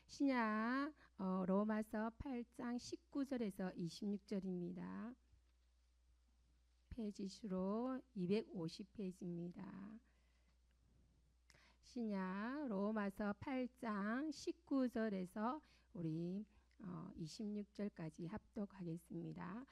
신약 로마서 8장 19절에서 26절입니다. 페이지 수로 250페이지입니다. 신약 로마서 8장 19절에서 우리 26절까지 합독하겠습니다.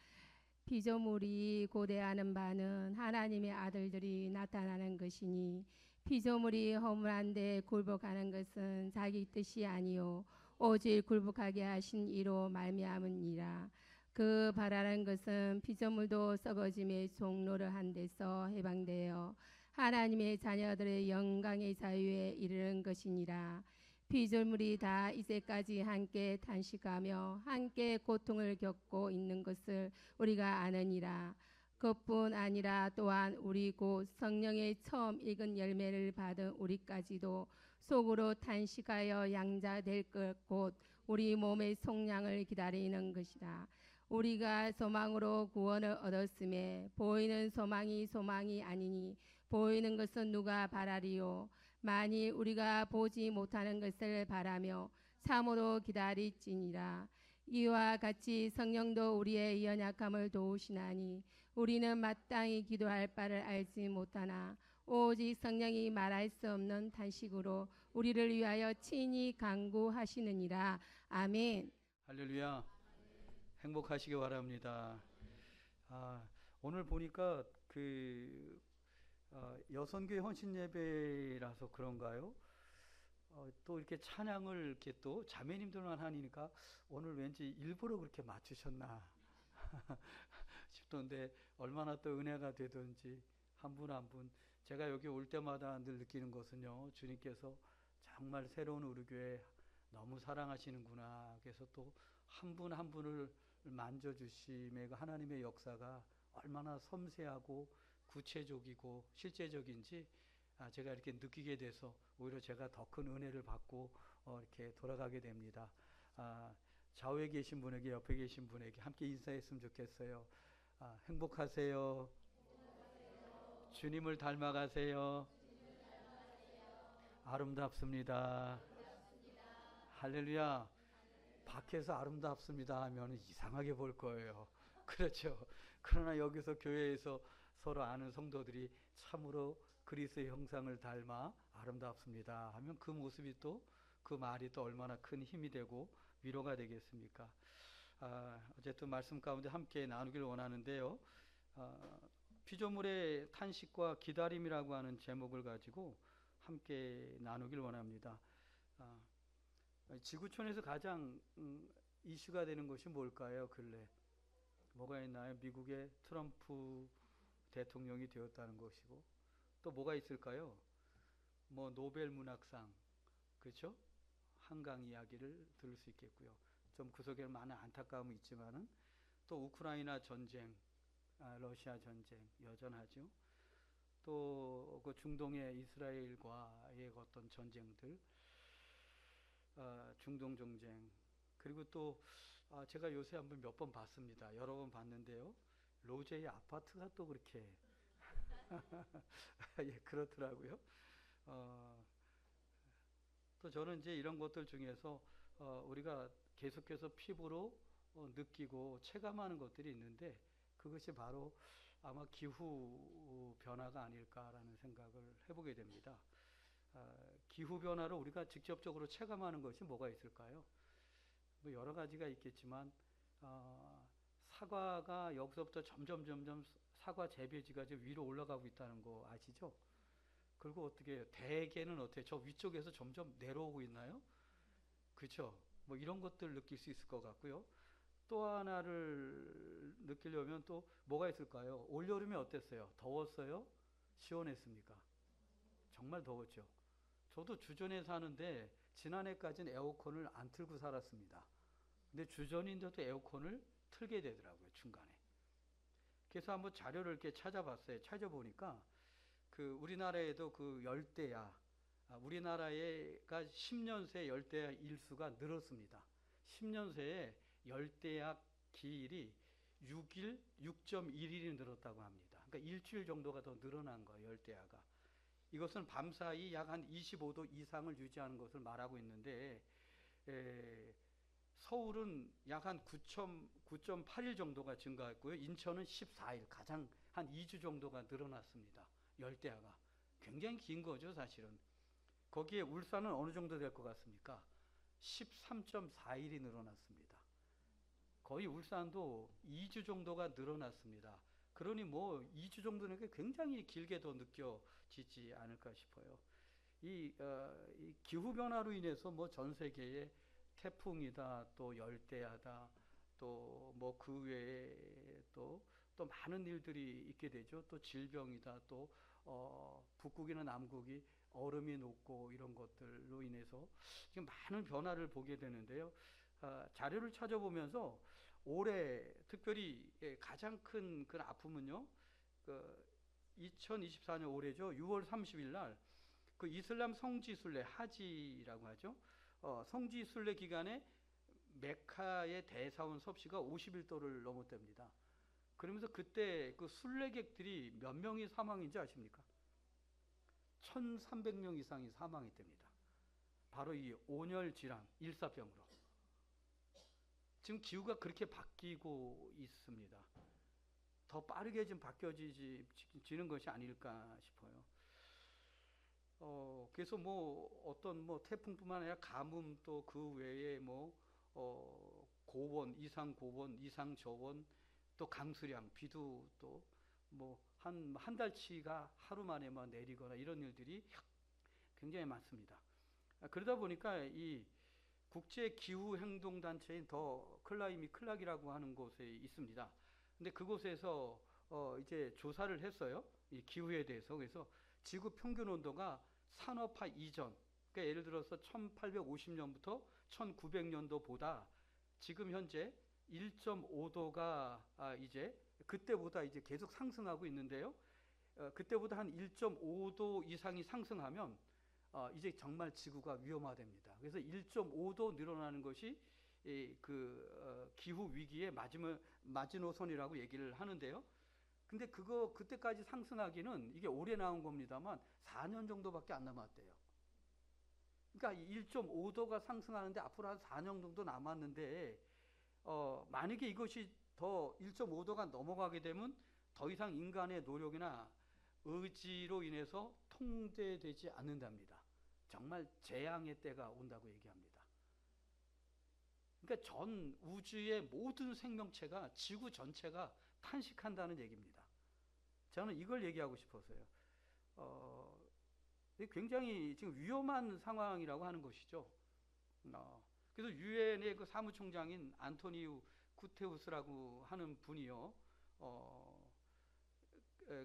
피조물이 고대하는 바는 하나님의 아들들이 나타나는 것이니 피조물이 허물한데 굴복하는 것은 자기 뜻이 아니요 오직 굴복하게 하신 이로 말미암으니라. 그 바라는 것은 피조물도 썩어짐의 종로를 한 데서 해방되어 하나님의 자녀들의 영광의 자유에 이르는 것이니라. 피조물이 다 이제까지 함께 탄식하며 함께 고통을 겪고 있는 것을 우리가 아느니라. 그뿐 아니라 또한 우리 곧 성령의 처음 익은 열매를 받은 우리까지도 속으로 탄식하여 양자될 것 곧 우리 몸의 속량을 기다리는 것이라. 우리가 소망으로 구원을 얻었음에 보이는 소망이 아니니 보이는 것은 누가 바라리요. 만일 우리가 보지 못하는 것을 바라며 참으로 기다릴지니라. 이와 같이 성령도 우리의 연약함을 도우시나니 우리는 마땅히 기도할 바를 알지 못하나 오직 성령이 말할 수 없는 탄식으로 우리를 위하여 친히 간구하시느니라. 아멘. 할렐루야. 행복하시기 바랍니다. 오늘 보니까 여선교회 헌신 예배라서 그런가요? 또 이렇게 찬양을 이렇게 또 자매님들만 하니까 오늘 왠지 일부러 그렇게 맞추셨나 싶던데 얼마나 또 은혜가 되든지 한 분 한 분 제가 여기 올 때마다 늘 느끼는 것은요, 주님께서 정말 새로운 우리 교회 너무 사랑하시는구나. 그래서 또 한 분 한 분을 만져주심의 그 하나님의 역사가 얼마나 섬세하고 구체적이고 실제적인지 제가 이렇게 느끼게 돼서 오히려 제가 더 큰 은혜를 받고 이렇게 돌아가게 됩니다. 좌우에 계신 분에게 옆에 계신 분에게 함께 인사했으면 좋겠어요. 행복하세요. 주님을 닮아가세요. 아름답습니다. 할렐루야. 밖에서 아름답습니다 하면 이상하게 볼 거예요. 그렇죠. 그러나 여기서 교회에서 서로 아는 성도들이 참으로 그리스도의 형상을 닮아 아름답습니다 하면 그 모습이 또 그 말이 또 얼마나 큰 힘이 되고 위로가 되겠습니까? 어쨌든 말씀 가운데 함께 나누기를 원하는데요. 피조물의 탄식과 기다림이라고 하는 제목을 가지고 함께 나누길 원합니다. 지구촌에서 가장 이슈가 되는 것이 뭘까요? 근래 뭐가 있나요? 미국의 트럼프 대통령이 되었다는 것이고 또 뭐가 있을까요? 뭐 노벨 문학상, 그렇죠? 한강 이야기를 들을 수 있겠고요. 좀 그 속에는 많은 안타까움이 있지만은 또 우크라이나 전쟁, 러시아 전쟁 여전하죠. 또 그 중동의 이스라엘과의 어떤 전쟁들, 중동 전쟁, 그리고 또 제가 요새 한번 몇 번 봤습니다. 여러 번 봤는데요. 로제의 아파트가 또 그렇게 예, 그렇더라고요. 또 저는 이제 이런 것들 중에서 우리가 계속해서 피부로 느끼고 체감하는 것들이 있는데 그것이 바로 아마 기후 변화가 아닐까라는 생각을 해보게 됩니다. 기후 변화를 우리가 직접적으로 체감하는 것이 뭐가 있을까요? 뭐 여러 가지가 있겠지만 사과가 여기서부터 점점 사과 재배지가 이제 위로 올라가고 있다는 거 아시죠? 그리고 어떻게 해요? 대개는 어떻게 저 위쪽에서 점점 내려오고 있나요? 그렇죠? 뭐 이런 것들 느낄 수 있을 것 같고요. 또 하나를 느끼려면 또 뭐가 있을까요? 올여름에 어땠어요? 더웠어요? 시원했습니까? 정말 더웠죠. 저도 주전에 사는데 지난해까지는 에어컨을 안 틀고 살았습니다. 근데 주전인데도 에어컨을 틀게 되더라고요, 중간에. 그래서 한번 자료를 이렇게 찾아봤어요. 찾아보니까 그 우리나라에도 그 열대야, 우리나라가 10년 새 열대야 일수가 늘었습니다. 10년 새에 열대야 기일이 6일, 6.1일이 늘었다고 합니다. 그러니까 일주일 정도가 더 늘어난 거예요, 열대야가. 이것은 밤사이 약 한 25도 이상을 유지하는 것을 말하고 있는데 에, 서울은 약 한 9.8일 정도가 증가했고요. 인천은 14일, 가장 한 2주 정도가 늘어났습니다. 열대야가. 굉장히 긴 거죠, 사실은. 거기에 울산은 어느 정도 될 것 같습니까? 13.4일이 늘어났습니다. 거의 울산도 2주 정도가 늘어났습니다. 그러니 뭐 2주 정도는 굉장히 길게 더 느껴지지 않을까 싶어요. 이 기후 변화로 인해서 뭐 전 세계에 태풍이다, 또 열대야다, 또 뭐 그 외에 또 많은 일들이 있게 되죠. 또 질병이다, 또 북극이나 남극이 얼음이 녹고 이런 것들로 인해서 지금 많은 변화를 보게 되는데요. 자료를 찾아보면서 올해 특별히 가장 큰 그 아픔은요, 그 2024년 올해죠. 6월 30일 날 그 이슬람 성지 순례 하지라고 하죠. 성지 순례 기간에 메카의 대사원 섭씨가 51도를 넘었답니다. 그러면서 그때 그 순례객들이 몇 명이 사망인지 아십니까? 1,300명 이상이 사망했답니다. 바로 이 온열 질환, 일사병으로. 지금 기후가 그렇게 바뀌고 있습니다. 더 빠르게 좀 바뀌어지는 것이 아닐까 싶어요. 그래서 뭐 어떤 뭐 태풍뿐만 아니라 가뭄 또 그 외에 뭐 고원, 이상 고원, 이상 저원, 또 강수량, 비도 또 뭐 한 달치가 하루 만에만 내리거나 이런 일들이 굉장히 많습니다. 그러다 보니까 이 국제 기후 행동 단체인 더 클라이밋 클락이라고 하는 곳에 있습니다. 근데 그곳에서 이제 조사를 했어요. 이 기후에 대해서. 그래서 지구 평균 온도가 산업화 이전, 그러니까 예를 들어서 1850년부터 1900년도보다 지금 현재 1.5도가 이제 그때보다 이제 계속 상승하고 있는데요. 그때보다 한 1.5도 이상이 상승하면 이제 정말 지구가 위험하답니다. 그래서 1.5도 늘어나는 것이 기후 위기의 마지노선이라고 얘기를 하는데요. 근데 그때까지 상승하기는 이게 올해 나온 겁니다만 4년 정도밖에 안 남았대요. 그러니까 1.5도가 상승하는데 앞으로 한 4년 정도 남았는데 만약에 이것이 더 1.5도가 넘어가게 되면 더 이상 인간의 노력이나 의지로 인해서 통제되지 않는답니다. 정말 재앙의 때가 온다고 얘기합니다. 그러니까 전 우주의 모든 생명체가 지구 전체가 탄식한다는 얘기입니다. 저는 이걸 얘기하고 싶어서요. 굉장히 지금 위험한 상황이라고 하는 것이죠. 그래서 유엔의 그 사무총장인 안토니우 구테우스라고 하는 분이요,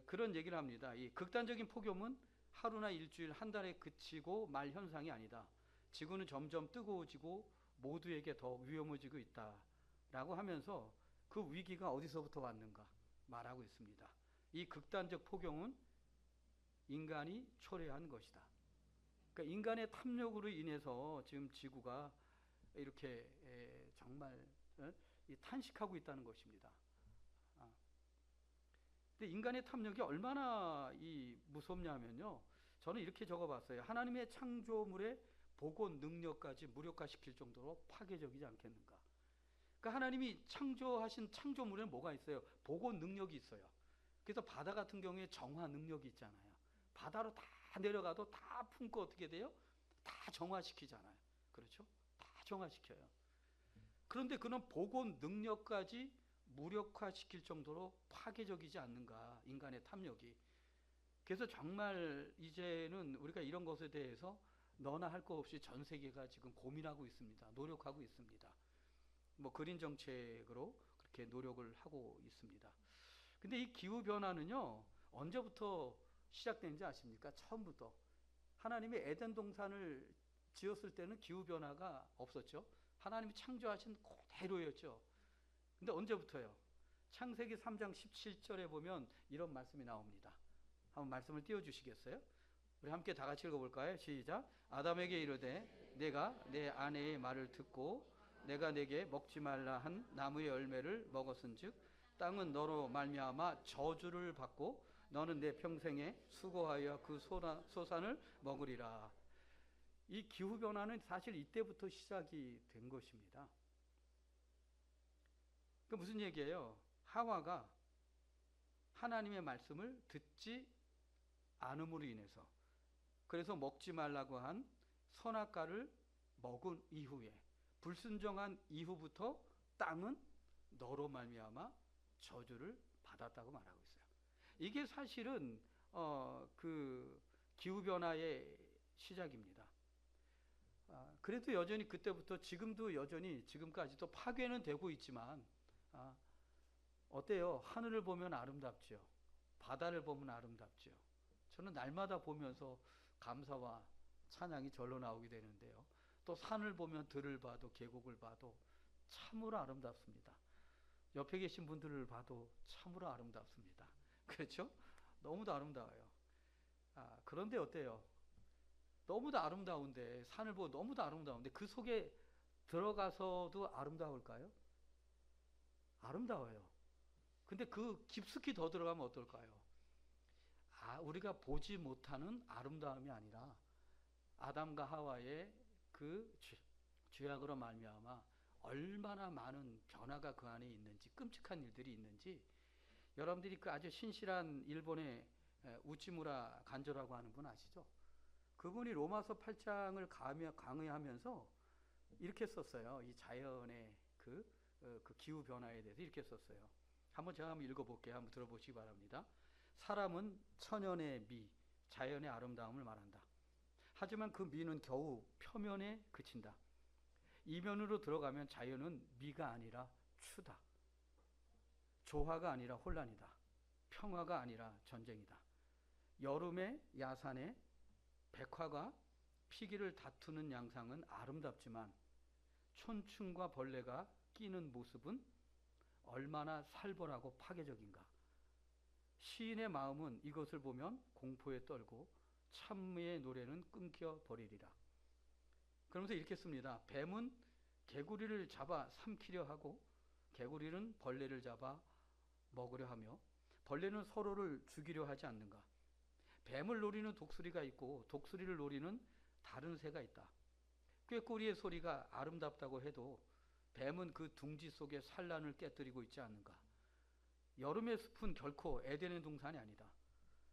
그런 얘기를 합니다. 이 극단적인 폭염은 하루나 일주일, 한 달에 그치고 말 현상이 아니다. 지구는 점점 뜨거워지고 모두에게 더 위험해지고 있다라고 하면서 그 위기가 어디서부터 왔는가 말하고 있습니다. 이 극단적 폭염은 인간이 초래한 것이다. 그러니까 인간의 탐욕으로 인해서 지금 지구가 이렇게 정말 탄식하고 있다는 것입니다. 근데 인간의 탐욕이 얼마나 무섭냐면요. 저는 이렇게 적어봤어요. 하나님의 창조물의 복원 능력까지 무력화시킬 정도로 파괴적이지 않겠는가. 그러니까 하나님이 창조하신 창조물에 뭐가 있어요? 복원 능력이 있어요. 그래서 바다 같은 경우에 정화 능력이 있잖아요. 바다로 다 내려가도 다 품고 어떻게 돼요? 다 정화시키잖아요. 그렇죠? 다 정화시켜요. 그런데 그런 복원 능력까지 무력화시킬 정도로 파괴적이지 않는가, 인간의 탐욕이. 그래서 정말 이제는 우리가 이런 것에 대해서 너나 할 것 없이 전 세계가 지금 고민하고 있습니다. 노력하고 있습니다. 뭐 그린 정책으로 그렇게 노력을 하고 있습니다. 근데 이 기후 변화는요, 언제부터 시작된지 아십니까? 처음부터. 하나님이 에덴 동산을 지었을 때는 기후 변화가 없었죠. 하나님이 창조하신 그대로였죠. 근데 언제부터요? 창세기 3장 17절에 보면 이런 말씀이 나옵니다. 한번 말씀을 띄워주시겠어요? 우리 함께 다 같이 읽어볼까요? 시작. 아담에게 이르되 내가 내 아내의 말을 듣고 내가 내게 먹지 말라 한 나무의 열매를 먹었은즉 땅은 너로 말미암아 저주를 받고 너는 내 평생에 수고하여 그 소산을 먹으리라. 이 기후 변화는 사실 이때부터 시작이 된 것입니다. 그 무슨 얘기예요? 하와가 하나님의 말씀을 듣지 않음으로 인해서, 그래서 먹지 말라고 한 선악과를 먹은 이후에, 불순종한 이후부터 땅은 너로 말미암아 저주를 받았다고 말하고 있어요. 이게 사실은 그 기후 변화의 시작입니다. 그래도 여전히 그때부터 지금도 여전히 지금까지도 파괴는 되고 있지만, 어때요? 하늘을 보면 아름답죠. 바다를 보면 아름답죠. 저는 날마다 보면서 감사와 찬양이 절로 나오게 되는데요. 또 산을 보면 들을 봐도 계곡을 봐도 참으로 아름답습니다. 옆에 계신 분들을 봐도 참으로 아름답습니다. 그렇죠? 너무도 아름다워요. 그런데 어때요? 너무도 아름다운데, 산을 보고 너무도 아름다운데 그 속에 들어가서도 아름다울까요? 아름다워요. 근데 그 깊숙이 더 들어가면 어떨까요? 우리가 보지 못하는 아름다움이 아니라 아담과 하와의 그 죄악으로 말미암아 얼마나 많은 변화가 그 안에 있는지, 끔찍한 일들이 있는지, 여러분들이 그 아주 신실한 일본의 우치무라 간조라고 하는 분 아시죠? 그분이 로마서 8장을 강의하면서 이렇게 썼어요. 이 자연의 그 기후 변화에 대해서 이렇게 썼어요. 제가 한번 읽어볼게요. 한번 들어보시기 바랍니다. 사람은 천연의 미, 자연의 아름다움을 말한다. 하지만 그 미는 겨우 표면에 그친다. 이면으로 들어가면 자연은 미가 아니라 추다. 조화가 아니라 혼란이다. 평화가 아니라 전쟁이다. 여름의 야산에 백화가 피기를 다투는 양상은 아름답지만 촌충과 벌레가 끼는 모습은 얼마나 살벌하고 파괴적인가. 시인의 마음은 이것을 보면 공포에 떨고 찬미의 노래는 끊겨버리리라. 그러면서 이렇게 씁니다. 뱀은 개구리를 잡아 삼키려 하고 개구리는 벌레를 잡아 먹으려 하며 벌레는 서로를 죽이려 하지 않는가. 뱀을 노리는 독수리가 있고 독수리를 노리는 다른 새가 있다. 꾀꼬리의 소리가 아름답다고 해도 뱀은 그 둥지 속에 산란을 깨뜨리고 있지 않는가. 여름의 숲은 결코 에덴의 동산이 아니다.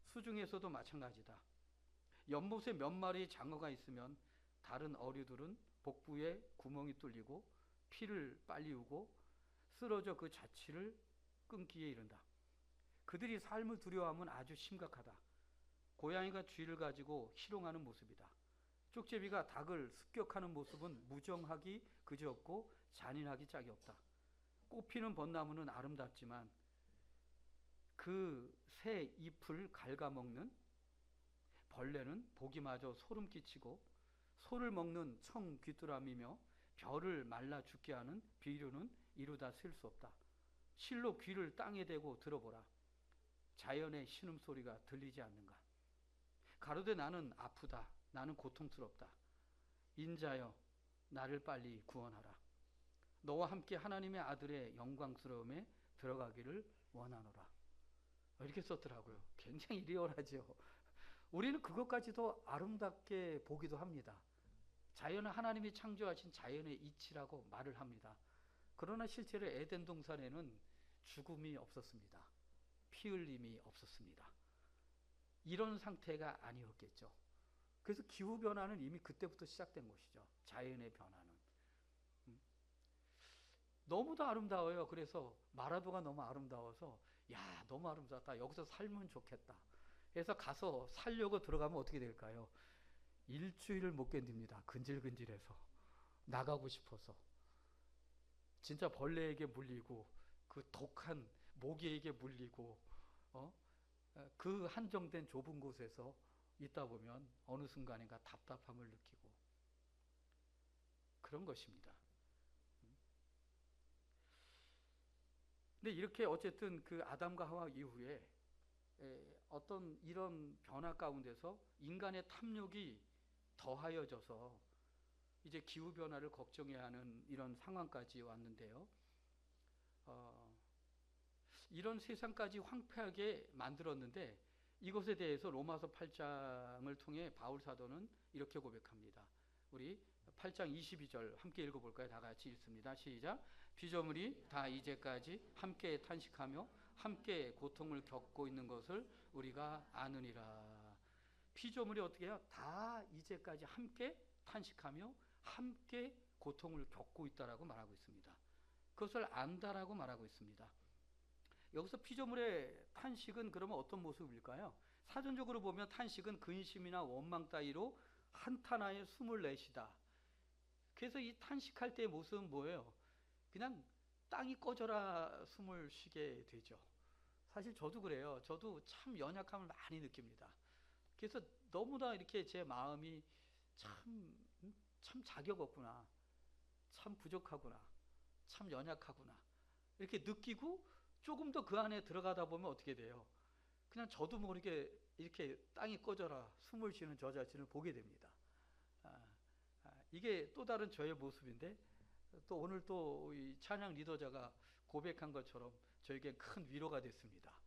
수중에서도 마찬가지다. 연못에 몇 마리의 장어가 있으면 다른 어류들은 복부에 구멍이 뚫리고 피를 빨리우고 쓰러져 그 자취를 끊기에 이른다. 그들이 삶을 두려워하면 아주 심각하다. 고양이가 쥐를 가지고 희롱하는 모습이다. 쪽제비가 닭을 습격하는 모습은 무정하기 그지없고 잔인하기 짝이 없다. 꽃피는 벚나무는 아름답지만 그 새 잎을 갉아먹는 벌레는 보기마저 소름 끼치고 소를 먹는 청 귀뚜라미며 별을 말라 죽게 하는 비료는 이루다 셀 수 없다. 실로 귀를 땅에 대고 들어보라. 자연의 신음소리가 들리지 않는가. 가로되 나는 아프다. 나는 고통스럽다. 인자여 나를 빨리 구원하라. 너와 함께 하나님의 아들의 영광스러움에 들어가기를 원하노라. 이렇게 썼더라고요. 굉장히 리얼하죠. 우리는 그것까지도 아름답게 보기도 합니다. 자연은 하나님이 창조하신 자연의 이치라고 말을 합니다. 그러나 실제로 에덴 동산에는 죽음이 없었습니다. 피 흘림이 없었습니다. 이런 상태가 아니었겠죠. 그래서 기후변화는 이미 그때부터 시작된 것이죠. 자연의 변화는. 너무도 아름다워요. 그래서 마라도가 너무 아름다워서 야 너무 아름답다. 여기서 살면 좋겠다. 그래서 가서 살려고 들어가면 어떻게 될까요? 일주일을 못 견딥니다. 근질근질해서. 나가고 싶어서. 진짜 벌레에게 물리고 그 독한 모기에게 물리고 그 한정된 좁은 곳에서 있다 보면 어느 순간인가 답답함을 느끼고 그런 것입니다. 근데 이렇게 어쨌든 그 아담과 하와 이후에 어떤 이런 변화 가운데서 인간의 탐욕이 더하여져서 이제 기후변화를 걱정해야 하는 이런 상황까지 왔는데요. 이런 세상까지 황폐하게 만들었는데 이것에 대해서 로마서 8장을 통해 바울 사도는 이렇게 고백합니다. 우리 8장 22절 함께 읽어볼까요? 다 같이 읽습니다. 시작. 피조물이 다 이제까지 함께 탄식하며 함께 고통을 겪고 있는 것을 우리가 아느니라. 피조물이 어떻게 해요? 다 이제까지 함께 탄식하며 함께 고통을 겪고 있다라고 말하고 있습니다. 그것을 안다라고 말하고 있습니다. 여기서 피조물의 탄식은 그러면 어떤 모습일까요? 사전적으로 보면 탄식은 근심이나 원망 따위로 한탄하여 숨을 내쉬다. 그래서 이 탄식할 때의 모습은 뭐예요? 그냥 땅이 꺼져라 숨을 쉬게 되죠. 사실 저도 그래요. 저도 참 연약함을 많이 느낍니다. 그래서 너무나 이렇게 제 마음이 참 자격 없구나, 참 부족하구나, 참 연약하구나 이렇게 느끼고 조금 더 그 안에 들어가다 보면 어떻게 돼요? 그냥 저도 모르게 이렇게 땅이 꺼져라 숨을 쉬는 저 자신을 보게 됩니다. 이게 또 다른 저의 모습인데, 또 오늘 또 이 찬양 리더자가 고백한 것처럼 저에게 큰 위로가 됐습니다.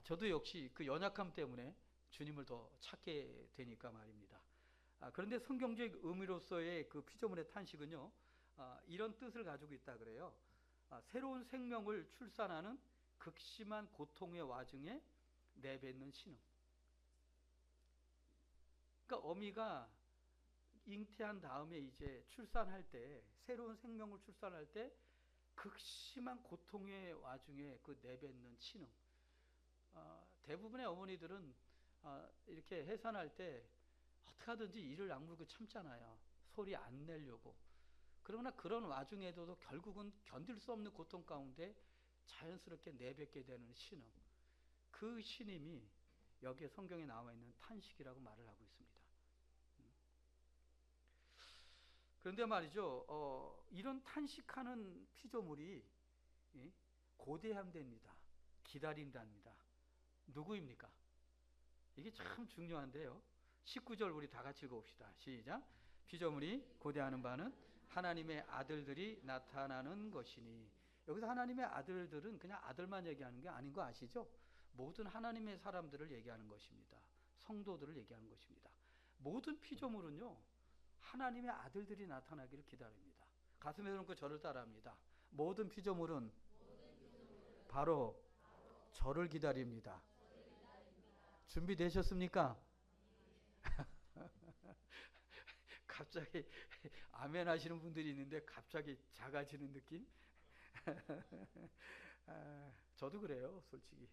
저도 역시 그 연약함 때문에 주님을 더 찾게 되니까 말입니다. 그런데 성경적 의미로서의 그 피조물의 탄식은요, 이런 뜻을 가지고 있다 그래요. 새로운 생명을 출산하는 극심한 고통의 와중에 내뱉는 신음. 그러니까 어미가 잉태한 다음에 이제 출산할 때, 새로운 생명을 출산할 때 극심한 고통의 와중에 그 내뱉는 신음. 대부분의 어머니들은 이렇게 해산할 때 어떻게 하든지 이를 악물고 참잖아요. 소리 안 내려고. 그러나 그런 와중에도 결국은 견딜 수 없는 고통 가운데 자연스럽게 내뱉게 되는 신음. 그 신임이 여기에 성경에 나와 있는 탄식이라고 말을 하고 있습니다. 그런데 말이죠, 이런 탄식하는 피조물이 고대함됩니다. 기다린답니다. 누구입니까? 이게 참 중요한데요. 19절 우리 다 같이 읽어봅시다. 시작. 피조물이 고대하는 바는 하나님의 아들들이 나타나는 것이니. 여기서 하나님의 아들들은 그냥 아들만 얘기하는 게 아닌 거 아시죠? 모든 하나님의 사람들을 얘기하는 것입니다. 성도들을 얘기하는 것입니다. 모든 피조물은요, 하나님의 아들들이 나타나기를 기다립니다. 가슴에 놓고 저를 따라합니다. 모든 피조물은 바로 저를 기다립니다. 준비되셨습니까? 갑자기 아멘 하시는 분들이 있는데 갑자기 작아지는 느낌? 저도 그래요, 솔직히.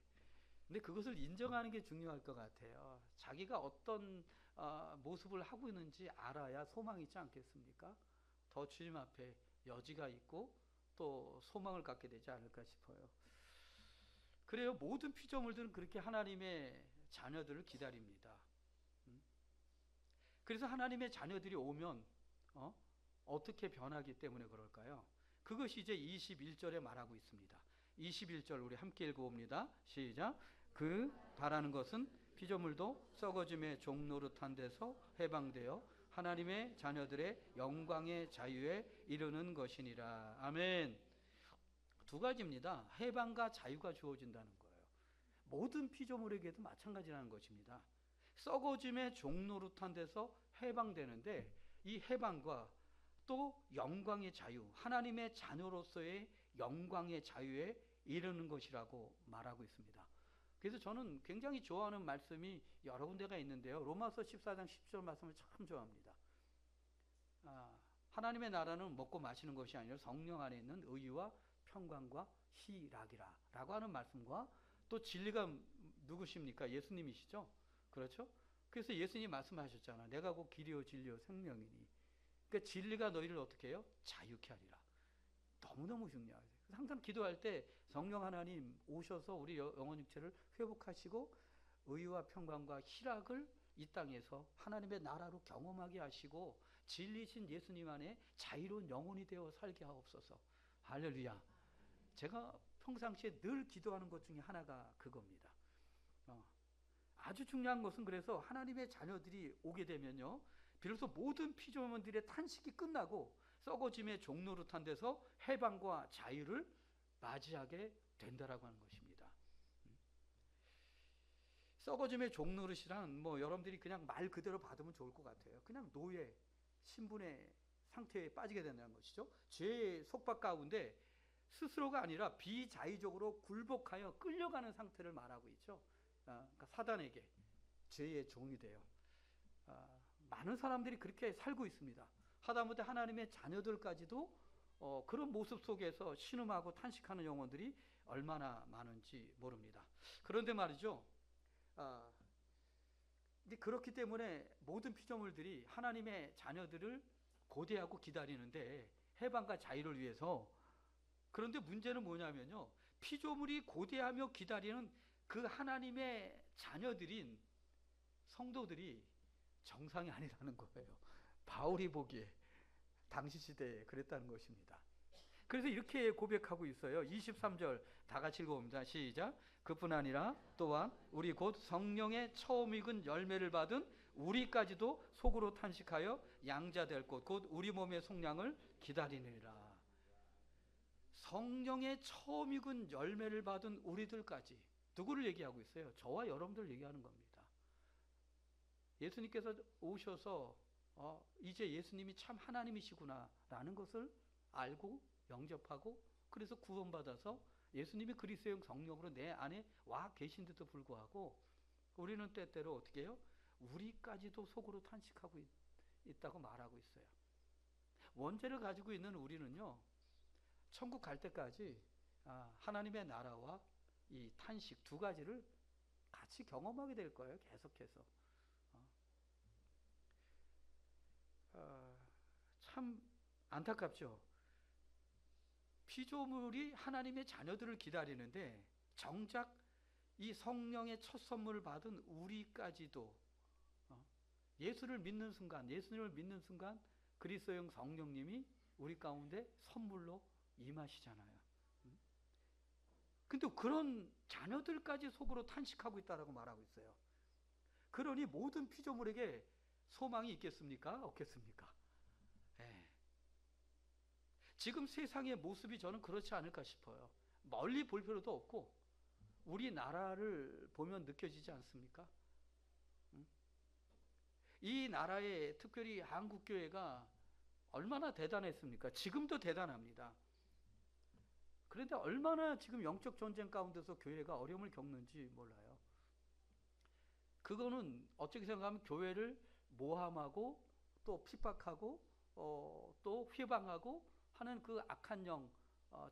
근데 그것을 인정하는 게 중요할 것 같아요. 자기가 어떤 모습을 하고 있는지 알아야 소망이 있지 않겠습니까? 더 주님 앞에 여지가 있고 또 소망을 갖게 되지 않을까 싶어요. 그래요. 모든 피조물들은 그렇게 하나님의 자녀들을 기다립니다. 그래서 하나님의 자녀들이 오면 어떻게 변하기 때문에 그럴까요? 그것이 이제 21절에 말하고 있습니다. 21절 우리 함께 읽어봅니다. 시작. 그 바라는 것은 피조물도 썩어짐의 종노릇한 데서 해방되어 하나님의 자녀들의 영광의 자유에 이르는 것이니라. 아멘. 두 가지입니다. 해방과 자유가 주어진다는 거예요. 모든 피조물에게도 마찬가지라는 것입니다. 썩어짐의 종노릇한 데서 해방되는데, 이 해방과 또 영광의 자유, 하나님의 자녀로서의 영광의 자유에 이르는 것이라고 말하고 있습니다. 그래서 저는 굉장히 좋아하는 말씀이 여러 군데가 있는데요. 로마서 14장 10절 말씀을 참 좋아합니다. 하나님의 나라는 먹고 마시는 것이 아니라 성령 안에 있는 의와 평강과 희락이라 라고 하는 말씀과, 또 진리가 누구십니까? 예수님이시죠? 그렇죠? 그래서 예수님이 말씀하셨잖아. 내가 곧 길이요 진리요 생명이니. 그러니까 진리가 너희를 어떻게 해요? 자유케 하리라. 너무너무 중요하죠. 항상 기도할 때 성령 하나님 오셔서 우리 영혼 육체를 회복하시고 의와 평강과 희락을 이 땅에서 하나님의 나라로 경험하게 하시고 진리신 예수님 안에 자유로운 영혼이 되어 살게 하옵소서. 할렐루야. 제가 평상시에 늘 기도하는 것 중에 하나가 그겁니다. 아주 중요한 것은, 그래서 하나님의 자녀들이 오게 되면요, 비로소 모든 피조물들의 탄식이 끝나고 썩어짐의 종노릇한 데서 해방과 자유를 맞이하게 된다라고 하는 것입니다. 썩어짐의 종노릇이란 여러분들이 그냥 말 그대로 받으면 좋을 것 같아요. 그냥 노예, 신분의 상태에 빠지게 된다는 것이죠. 죄의 속박 가운데 스스로가 아니라 비자의적으로 굴복하여 끌려가는 상태를 말하고 있죠. 그러니까 사단에게 죄의 종이 돼요. 많은 사람들이 그렇게 살고 있습니다. 하다못해 하나님의 자녀들까지도 그런 모습 속에서 신음하고 탄식하는 영혼들이 얼마나 많은지 모릅니다. 그런데 말이죠. 근데 그렇기 때문에 모든 피조물들이 하나님의 자녀들을 고대하고 기다리는데 해방과 자유를 위해서. 그런데 문제는 뭐냐면요. 피조물이 고대하며 기다리는 그 하나님의 자녀들인 성도들이 정상이 아니라는 거예요. 바울이 보기에 당시 시대에 그랬다는 것입니다. 그래서 이렇게 고백하고 있어요. 23절 다 같이 읽어봅니다. 시작. 그뿐 아니라 또한 우리 곧 성령의 처음 익은 열매를 받은 우리까지도 속으로 탄식하여 양자 될 곳 곧 우리 몸의 속량을 기다리느니라. 성령의 처음 익은 열매를 받은 우리들까지. 누구를 얘기하고 있어요? 저와 여러분들 얘기하는 겁니다. 예수님께서 오셔서 이제 예수님이 참 하나님이시구나 라는 것을 알고 영접하고 그래서 구원받아서 예수님이 그리스도의 성령으로 내 안에 와 계신데도 불구하고 우리는 때때로 어떻게 해요? 우리까지도 속으로 탄식하고 있다고 말하고 있어요. 원죄를 가지고 있는 우리는요, 천국 갈 때까지 하나님의 나라와 이 탄식 두 가지를 같이 경험하게 될 거예요. 계속해서. 참 안타깝죠. 피조물이 하나님의 자녀들을 기다리는데 정작 이 성령의 첫 선물을 받은 우리까지도 예수님을 믿는 순간 그리스도의 성령님이 우리 가운데 선물로 임하시잖아요. 근데 그런 자녀들까지 속으로 탄식하고 있다라고 말하고 있어요. 그러니 모든 피조물에게 소망이 있겠습니까? 없겠습니까? 네. 지금 세상의 모습이 저는 그렇지 않을까 싶어요. 멀리 볼 필요도 없고 우리나라를 보면 느껴지지 않습니까? 이 나라에 특별히 한국교회가 얼마나 대단했습니까? 지금도 대단합니다. 그런데 얼마나 지금 영적 전쟁 가운데서 교회가 어려움을 겪는지 몰라요. 그거는 어떻게 생각하면 교회를 모함하고 또 핍박하고 또 회방하고 하는 그 악한 영,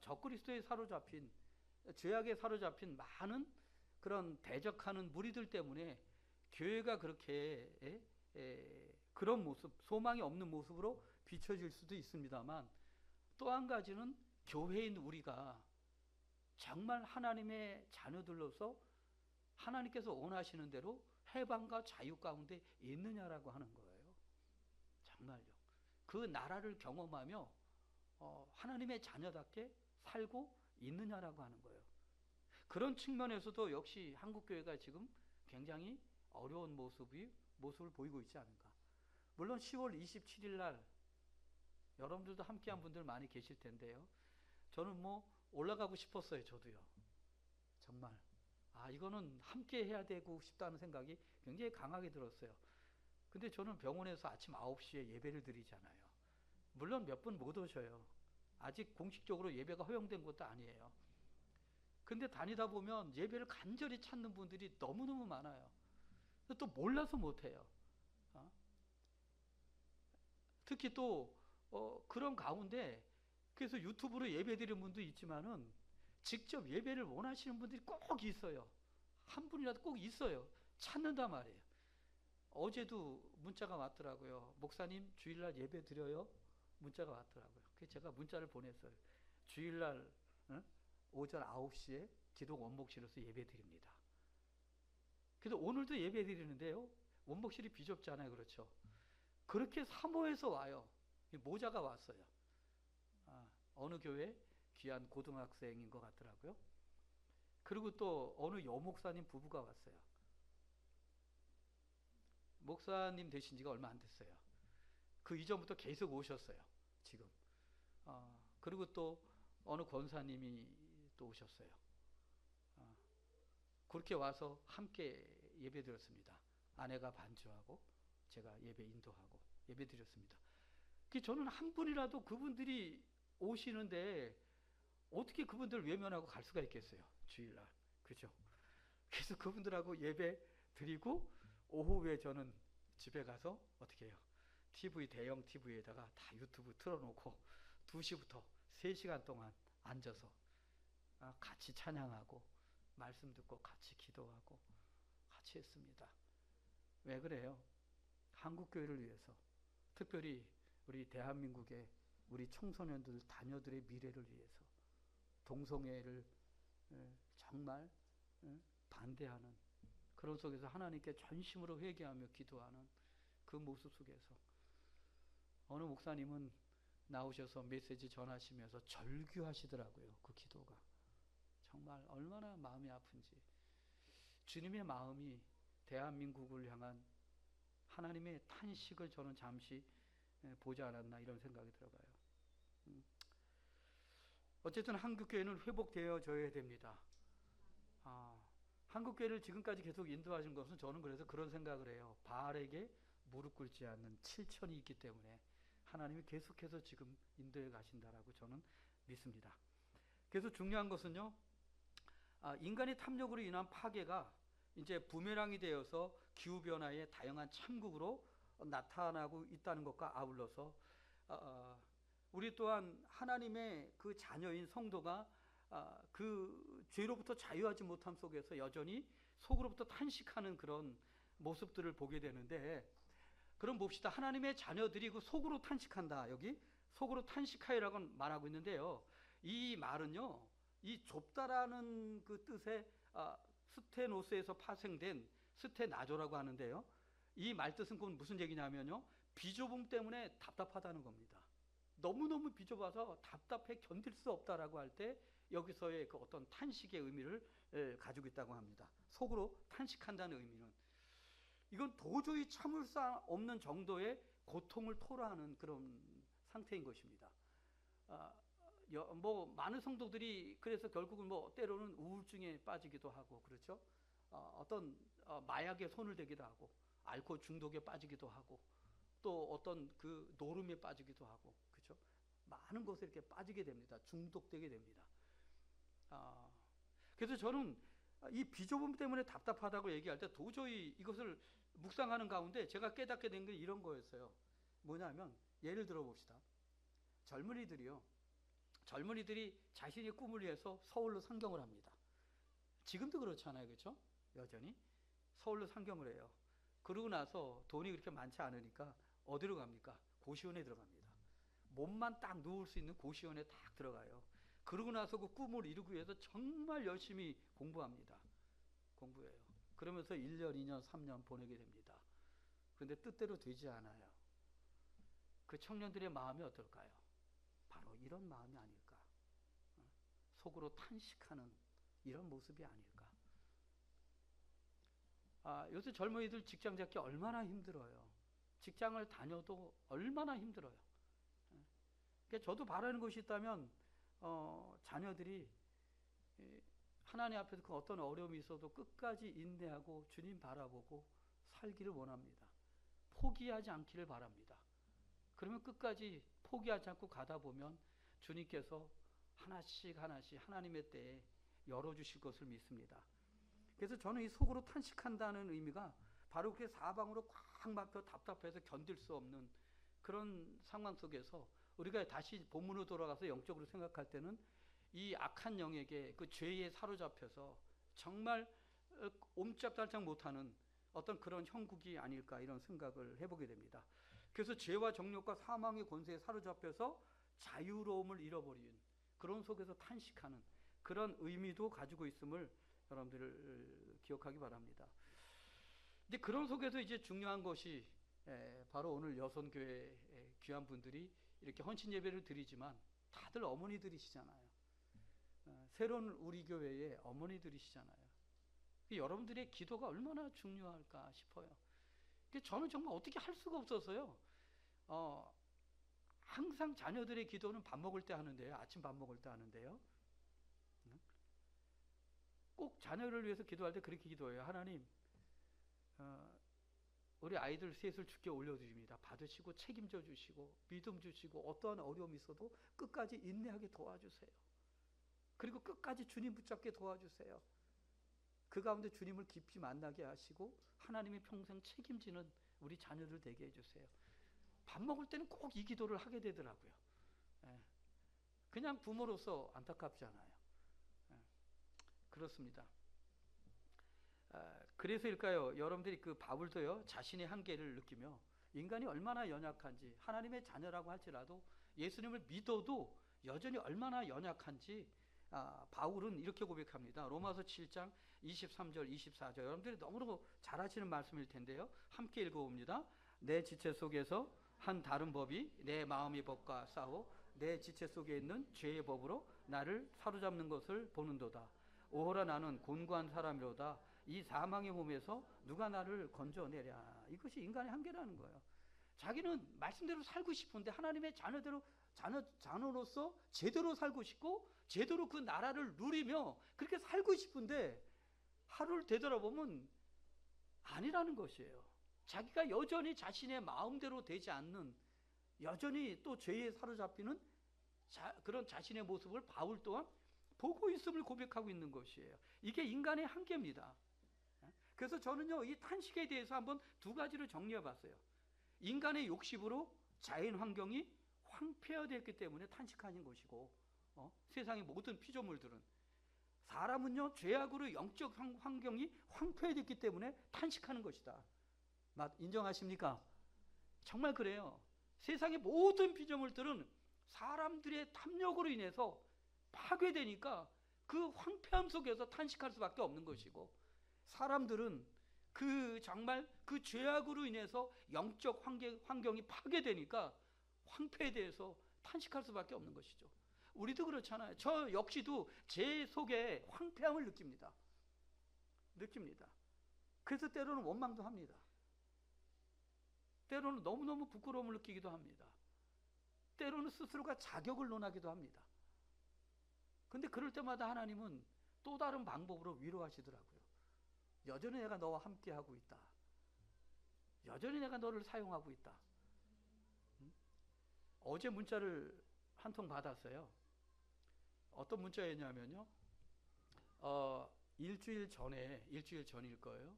적그리스도에 사로잡힌 죄악에 사로잡힌 많은 그런 대적하는 무리들 때문에 교회가 그렇게 그런 모습, 소망이 없는 모습으로 비춰질 수도 있습니다만 또 한 가지는 교회인 우리가 정말 하나님의 자녀들로서 하나님께서 원하시는 대로 해방과 자유 가운데 있느냐라고 하는 거예요. 정말요. 그 나라를 경험하며 하나님의 자녀답게 살고 있느냐라고 하는 거예요. 그런 측면에서도 역시 한국교회가 지금 굉장히 어려운 모습을 보이고 있지 않은가. 물론 10월 27일 날 여러분들도 함께한 분들 많이 계실 텐데요. 저는 올라가고 싶었어요. 저도요. 정말 이거는 함께 해야 되고 싶다는 생각이 굉장히 강하게 들었어요. 근데 저는 병원에서 아침 9시에 예배를 드리잖아요. 물론 몇 분 못 오셔요. 아직 공식적으로 예배가 허용된 것도 아니에요. 근데 다니다 보면 예배를 간절히 찾는 분들이 너무너무 많아요. 또 몰라서 못해요. 특히 또 그런 가운데 그래서 유튜브로 예배 드리는 분도 있지만은 직접 예배를 원하시는 분들이 꼭 있어요. 한 분이라도 꼭 있어요. 찾는단 말이에요. 어제도 문자가 왔더라고요. 목사님 주일날 예배 드려요? 문자가 왔더라고요. 그래서 제가 문자를 보냈어요. 주일날 오전 9시에 기독 원목실에서 예배 드립니다. 그래서 오늘도 예배 드리는데요. 원목실이 비좁잖아요. 그렇죠? 그렇게 사모해서 와요. 모자가 왔어요. 어느 교회 귀한 고등학생인 것 같더라고요. 그리고 또 어느 여목사님 부부가 왔어요. 목사님 되신 지가 얼마 안 됐어요. 그 이전부터 계속 오셨어요. 지금. 그리고 또 어느 권사님이 또 오셨어요. 그렇게 와서 함께 예배 드렸습니다. 아내가 반주하고 제가 예배 인도하고 예배 드렸습니다. 저는 한 분이라도 그분들이 오시는데 어떻게 그분들 외면하고 갈 수가 있겠어요, 주일날. 그죠? 그래서 그분들하고 예배 드리고 오후에 저는 집에 가서 어떻게 해요? 대형 TV에다가 다 유튜브 틀어놓고 2시부터 3시간 동안 앉아서 같이 찬양하고 말씀 듣고 같이 기도하고 같이 했습니다. 왜 그래요? 한국교회를 위해서, 특별히 우리 대한민국의 우리 청소년들, 자녀들의 미래를 위해서 동성애를 정말 반대하는 그런 속에서 하나님께 전심으로 회개하며 기도하는 그 모습 속에서 어느 목사님은 나오셔서 메시지 전하시면서 절규하시더라고요. 그 기도가 정말 얼마나 마음이 아픈지. 주님의 마음이 대한민국을 향한 하나님의 탄식을 저는 잠시 보지 않았나 이런 생각이 들어가요. 어쨌든 한국교회는 회복되어져야 됩니다. 한국교회를 지금까지 계속 인도하신 것은 저는 그래서 그런 생각을 해요. 바알에게 무릎 꿇지 않는 7천이 있기 때문에 하나님이 계속해서 지금 인도해 가신다라고 저는 믿습니다. 그래서 중요한 것은요, 인간의 탐욕으로 인한 파괴가 이제 부메랑이 되어서 기후변화의 다양한 참국으로 나타나고 있다는 것과 아울러서 우리 또한 하나님의 그 자녀인 성도가 그 죄로부터 자유하지 못함 속에서 여전히 속으로부터 탄식하는 그런 모습들을 보게 되는데, 그럼 봅시다. 하나님의 자녀들이 그 속으로 탄식한다. 여기 속으로 탄식하여라고 말하고 있는데요. 이 말은요, 이 좁다라는 그 뜻의 스테노스에서 파생된 스테나조라고 하는데요. 이 말 뜻은 그건 무슨 얘기냐면요, 비좁음 때문에 답답하다는 겁니다. 너무너무 비좁아서 답답해 견딜 수 없다라고 할 때 여기서의 그 어떤 탄식의 의미를 가지고 있다고 합니다. 속으로 탄식한다는 의미는 이건 도저히 참을 수 없는 정도의 고통을 토로하는 그런 상태인 것입니다. 뭐 많은 성도들이 그래서 결국은 뭐 때로는 우울증에 빠지기도 하고, 그렇죠? 어떤 마약에 손을 대기도 하고, 알코올 중독에 빠지기도 하고, 또 어떤 그 노름에 빠지기도 하고, 그렇죠? 많은 것에 이렇게 빠지게 됩니다. 중독되게 됩니다. 그래서 저는 이 비좁음 때문에 답답하다고 얘기할 때 도저히 이것을 묵상하는 가운데 제가 깨닫게 된 게 이런 거였어요. 뭐냐면, 예를 들어 봅시다. 젊은이들이 자신의 꿈을 위해서 서울로 상경을 합니다. 지금도 그렇잖아요, 그렇죠? 여전히 서울로 상경을 해요. 그러고 나서 돈이 그렇게 많지 않으니까 어디로 갑니까? 고시원에 들어갑니다. 몸만 딱 누울 수 있는 고시원에 딱 들어가요. 그러고 나서 그 꿈을 이루기 위해서 정말 열심히 공부해요. 그러면서 1년, 2년, 3년 보내게 됩니다. 그런데 뜻대로 되지 않아요. 그 청년들의 마음이 어떨까요? 바로 이런 마음이 아닐까. 속으로 탄식하는 이런 모습이 아닐까. 요새 젊은이들 직장 잡기 얼마나 힘들어요. 직장을 다녀도 얼마나 힘들어요. 그러니까 저도 바라는 것이 있다면 자녀들이 하나님 앞에서 그 어떤 어려움이 있어도 끝까지 인내하고 주님 바라보고 살기를 원합니다. 포기하지 않기를 바랍니다. 그러면 끝까지 포기하지 않고 가다 보면 주님께서 하나씩 하나님의 때에 열어주실 것을 믿습니다. 그래서 저는 이 속으로 탄식한다는 의미가 바로 그렇게 사방으로 꽉 막혀 답답해서 견딜 수 없는 그런 상황 속에서 우리가 다시 본문으로 돌아가서 영적으로 생각할 때는 이 악한 영에게 그 죄에 사로잡혀서 정말 옴짝달짝 못하는 어떤 그런 형국이 아닐까 이런 생각을 해보게 됩니다. 그래서 죄와 정욕과 사망의 권세에 사로잡혀서 자유로움을 잃어버린 그런 속에서 탄식하는 그런 의미도 가지고 있음을 여러분들 기억하기 바랍니다. 근데 그런 속에서 이제 중요한 것이 바로 오늘 여선교회 귀한 분들이 이렇게 헌신 예배를 드리지만 다들 어머니들이시잖아요. 새로운 우리 교회의 어머니들이시잖아요. 여러분들의 기도가 얼마나 중요할까 싶어요. 저는 정말 어떻게 할 수가 없어서요. 항상 자녀들의 기도는 밥 먹을 때 하는데요. 아침 밥 먹을 때 하는데요. 꼭 자녀를 위해서 기도할 때 그렇게 기도해요. 하나님, 우리 아이들 셋을 주께 올려드립니다. 받으시고 책임져 주시고 믿음 주시고 어떠한 어려움이 있어도 끝까지 인내하게 도와주세요. 그리고 끝까지 주님 붙잡게 도와주세요. 그 가운데 주님을 깊이 만나게 하시고 하나님이 평생 책임지는 우리 자녀들 되게 해주세요. 밥 먹을 때는 꼭 이 기도를 하게 되더라고요. 예. 그냥 부모로서 안타깝잖아요. 예. 그렇습니다. 그래서일까요? 여러분들이 그 바울도요, 자신의 한계를 느끼며 인간이 얼마나 연약한지, 하나님의 자녀라고 할지라도 예수님을 믿어도 여전히 얼마나 연약한지 바울은 이렇게 고백합니다. 로마서 7장 23절 24절. 여러분들이 너무너무 잘 아시는 말씀일 텐데요, 함께 읽어봅니다. 내 지체 속에서 한 다른 법이 내 마음의 법과 싸워 내 지체 속에 있는 죄의 법으로 나를 사로잡는 것을 보는도다. 오호라 나는 곤고한 사람이로다. 이 사망의 몸에서 누가 나를 건져내랴. 이것이 인간의 한계라는 거예요. 자기는 말씀대로 살고 싶은데 하나님의 자녀로서 제대로 살고 싶고 제대로 그 나라를 누리며 그렇게 살고 싶은데 하루를 되돌아보면 아니라는 것이에요. 자기가 여전히 자신의 마음대로 되지 않는, 여전히 또 죄에 사로잡히는 그런 자신의 모습을 바울 또한 보고 있음을 고백하고 있는 것이에요. 이게 인간의 한계입니다. 그래서 저는요, 이 탄식에 대해서 한번 두 가지로 정리해 봤어요. 인간의 욕심으로 자연 환경이 황폐화되었기 때문에 탄식하는 것이고, 세상의 모든 피조물들은, 사람은요, 죄악으로 영적 환경이 황폐화됐기 때문에 탄식하는 것이다. 인정하십니까? 정말 그래요. 세상의 모든 피조물들은 사람들의 탐욕으로 인해서 파괴되니까 그 황폐함 속에서 탄식할 수밖에 없는 것이고, 사람들은 정말 그 죄악으로 인해서 영적 환경이 파괴되니까 황폐에 대해서 탄식할 수밖에 없는 것이죠. 우리도 그렇잖아요. 저 역시도 제 속에 황폐함을 느낍니다. 그래서 때로는 원망도 합니다. 때로는 너무너무 부끄러움을 느끼기도 합니다. 때로는 스스로가 자격을 논하기도 합니다. 근데 그럴 때마다 하나님은 또 다른 방법으로 위로하시더라고요. 여전히 내가 너와 함께하고 있다. 여전히 내가 너를 사용하고 있다. 어제 문자를 한 통 받았어요. 어떤 문자였냐면요, 일주일 전일 거예요.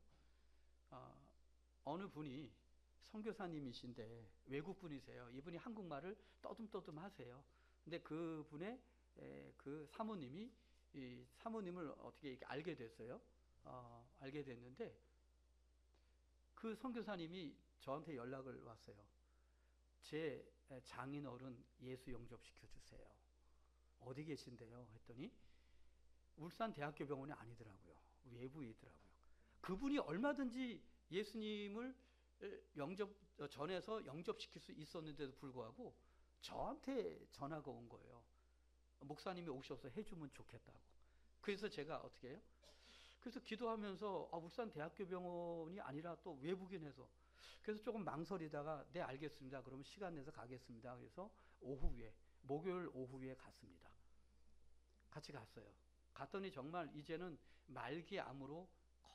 어느 분이 선교사님이신데 외국 분이세요. 이분이 한국말을 떠듬떠듬 하세요. 근데 그분의 그 사모님이 이 사모님을 어떻게 이렇게 알게 됐어요. 알게 됐는데 그 선교사님이 저한테 연락을 왔어요. 제 장인어른 예수 영접시켜 주세요. 어디 계신데요? 했더니 울산 대학교 병원이 아니더라고요. 외부에 있더라고요. 그분이 얼마든지 예수님을 전해서 영접시킬 수 있었는데도 불구하고 저한테 전화가 온 거예요. 목사님이 오셔서 해주면 좋겠다고. 그래서 제가 어떻게 해요? 그래서 기도하면서 울산 대학교 병원이 아니라 또 외부긴 해서, 그래서 조금 망설이다가 네 알겠습니다. 그러면 시간 내서 가겠습니다. 그래서 목요일 오후에 갔습니다. 같이 갔어요. 갔더니 정말 이제는 말기암으로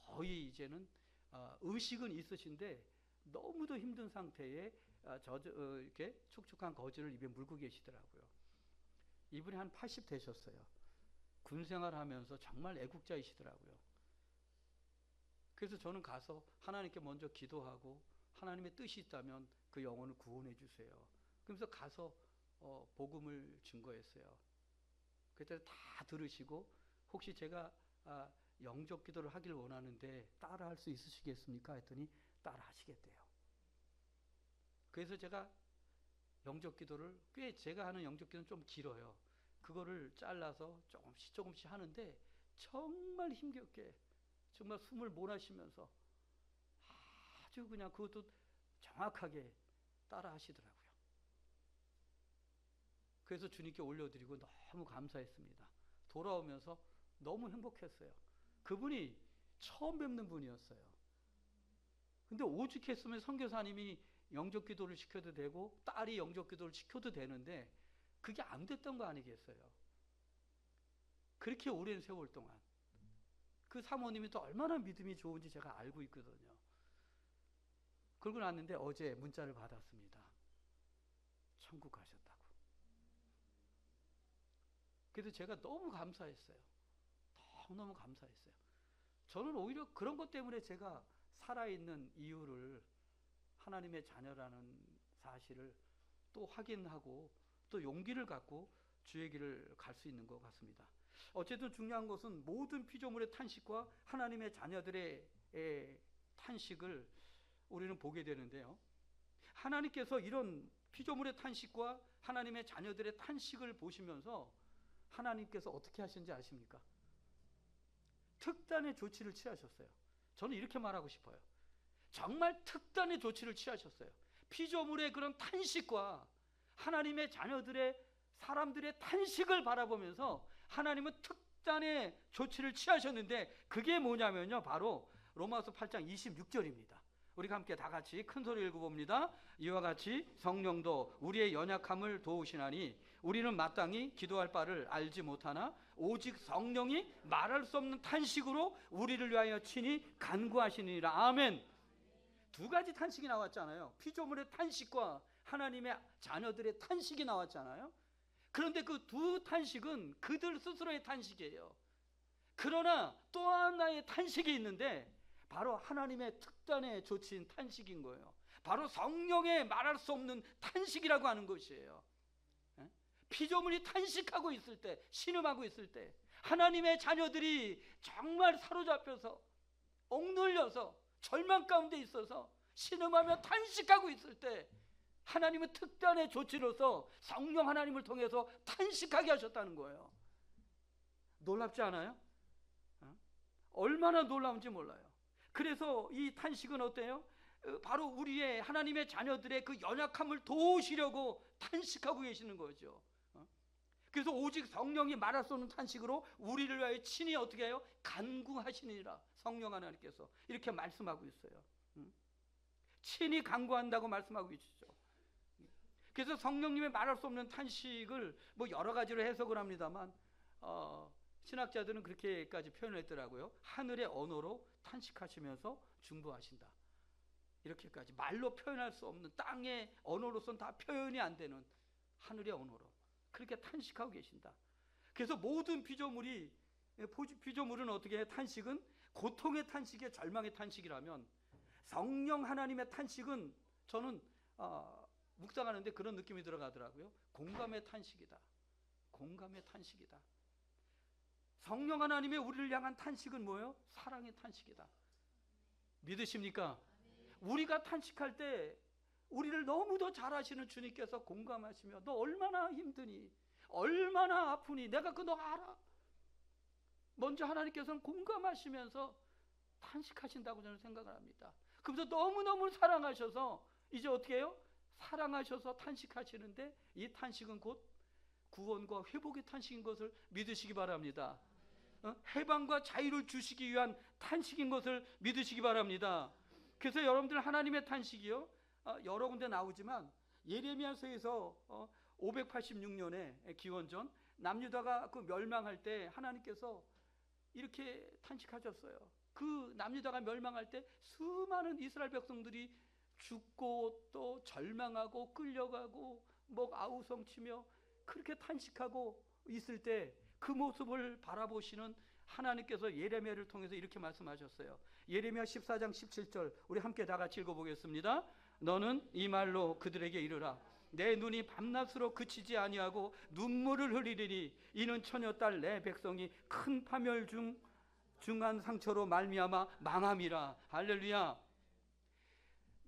거의 이제는 의식은 있으신데 너무도 힘든 상태에 이렇게 축축한 거즈를 입에 물고 계시더라고요. 이분이 한 80 되셨어요. 군 생활하면서 정말 애국자이시더라고요. 그래서 저는 가서 하나님께 먼저 기도하고 하나님의 뜻이 있다면 그 영혼을 구원해 주세요. 그러면서 가서 복음을 증거했어요. 그때 다 들으시고 혹시 제가 영접 기도를 하길 원하는데 따라 할 수 있으시겠습니까? 했더니 따라 하시겠대요. 그래서 제가 영접 기도를 제가 하는 영접 기도는 좀 길어요. 그거를 잘라서 조금씩 하는데 정말 힘겹게 정말 숨을 몰아쉬면서 아주 그냥 그것도 정확하게 따라 하시더라고요. 그래서 주님께 올려드리고 너무 감사했습니다. 돌아오면서 너무 행복했어요. 그분이 처음 뵙는 분이었어요. 근데 오죽했으면 선교사님이 영접 기도를 시켜도 되고 딸이 영접 기도를 시켜도 되는데 그게 안 됐던 거 아니겠어요? 그렇게 오랜 세월 동안 그 사모님이 또 얼마나 믿음이 좋은지 제가 알고 있거든요. 그러고 났는데 어제 문자를 받았습니다. 천국 가셨다고. 그래서 제가 너무 감사했어요. 너무너무 감사했어요. 저는 오히려 그런 것 때문에 제가 살아있는 이유를, 하나님의 자녀라는 사실을 또 확인하고 또 용기를 갖고 주의 길을 갈 수 있는 것 같습니다. 어쨌든 중요한 것은 모든 피조물의 탄식과 하나님의 자녀들의 탄식을 우리는 보게 되는데요. 하나님께서 이런 피조물의 탄식과 하나님의 자녀들의 탄식을 보시면서 하나님께서 어떻게 하시는지 아십니까? 특단의 조치를 취하셨어요. 저는 이렇게 말하고 싶어요. 정말 특단의 조치를 취하셨어요. 피조물의 그런 탄식과 하나님의 자녀들의, 사람들의 탄식을 바라보면서 하나님은 특단의 조치를 취하셨는데, 그게 뭐냐면요, 바로 로마서 8장 26절입니다. 우리가 함께 다 같이 큰 소리 읽어봅니다. 이와 같이 성령도 우리의 연약함을 도우시나니 우리는 마땅히 기도할 바를 알지 못하나 오직 성령이 말할 수 없는 탄식으로 우리를 위하여 친히 간구하시니라. 아멘. 두 가지 탄식이 나왔잖아요. 피조물의 탄식과 하나님의 자녀들의 탄식이 나왔잖아요. 그런데 그 두 탄식은 그들 스스로의 탄식이에요. 그러나 또 하나의 탄식이 있는데 바로 하나님의 특단의 조치인 탄식인 거예요. 바로 성령의 말할 수 없는 탄식이라고 하는 것이에요. 피조물이 탄식하고 있을 때, 신음하고 있을 때, 하나님의 자녀들이 정말 사로잡혀서 억눌려서 절망 가운데 있어서 신음하며 탄식하고 있을 때, 하나님은 특단의 조치로서 성령 하나님을 통해서 탄식하게 하셨다는 거예요. 놀랍지 않아요? 얼마나 놀라운지 몰라요. 그래서 이 탄식은 어때요? 바로 우리의, 하나님의 자녀들의 그 연약함을 도우시려고 탄식하고 계시는 거죠. 그래서 오직 성령이 말할 수 없는 탄식으로 우리를 위하여 친히 어떻게 해요? 간구하시니라. 성령 하나님께서 이렇게 말씀하고 있어요. 친히 간구한다고 말씀하고 계시죠. 그래서 성령님의 말할 수 없는 탄식을 뭐 여러 가지로 해석을 합니다만, 신학자들은 그렇게까지 표현했더라고요. 하늘의 언어로 탄식하시면서 중보하신다. 이렇게까지 말로 표현할 수 없는, 땅의 언어로서는 다 표현이 안 되는 하늘의 언어로 그렇게 탄식하고 계신다. 그래서 모든 피조물은 어떻게 해? 탄식은 고통의 탄식이 절망의 탄식이라면, 성령 하나님의 탄식은 저는 묵상하는데 그런 느낌이 들어가더라고요. 공감의 탄식이다. 공감의 탄식이다. 성령 하나님의 우리를 향한 탄식은 뭐예요? 사랑의 탄식이다. 믿으십니까? 우리가 탄식할 때 우리를 너무도 잘 아시는 주님께서 공감하시며, 너 얼마나 힘드니? 얼마나 아프니? 내가 너 알아. 먼저 하나님께서는 공감하시면서 탄식하신다고 저는 생각을 합니다. 그래서 너무너무 사랑하셔서 이제 어떻게 해요? 사랑하셔서 탄식하시는데, 이 탄식은 곧 구원과 회복의 탄식인 것을 믿으시기 바랍니다. 해방과 자유를 주시기 위한 탄식인 것을 믿으시기 바랍니다. 그래서 여러분들, 하나님의 탄식이요, 여러 군데 나오지만 예레미야서에서 586년에 기원전 남유다가 그 멸망할 때 하나님께서 이렇게 탄식하셨어요. 그 남유다가 멸망할 때 수많은 이스라엘 백성들이 죽고 또 절망하고 끌려가고 목 아우성치며 그렇게 탄식하고 있을 때 그 모습을 바라보시는 하나님께서 예레미야를 통해서 이렇게 말씀하셨어요. 예레미야 14장 17절 우리 함께 다 같이 읽어보겠습니다. 너는 이 말로 그들에게 이르라. 내 눈이 밤낮으로 그치지 아니하고 눈물을 흘리리니 이는 처녀딸 내 백성이 큰 파멸 중한 상처로 말미암아 망함이라. 할렐루야.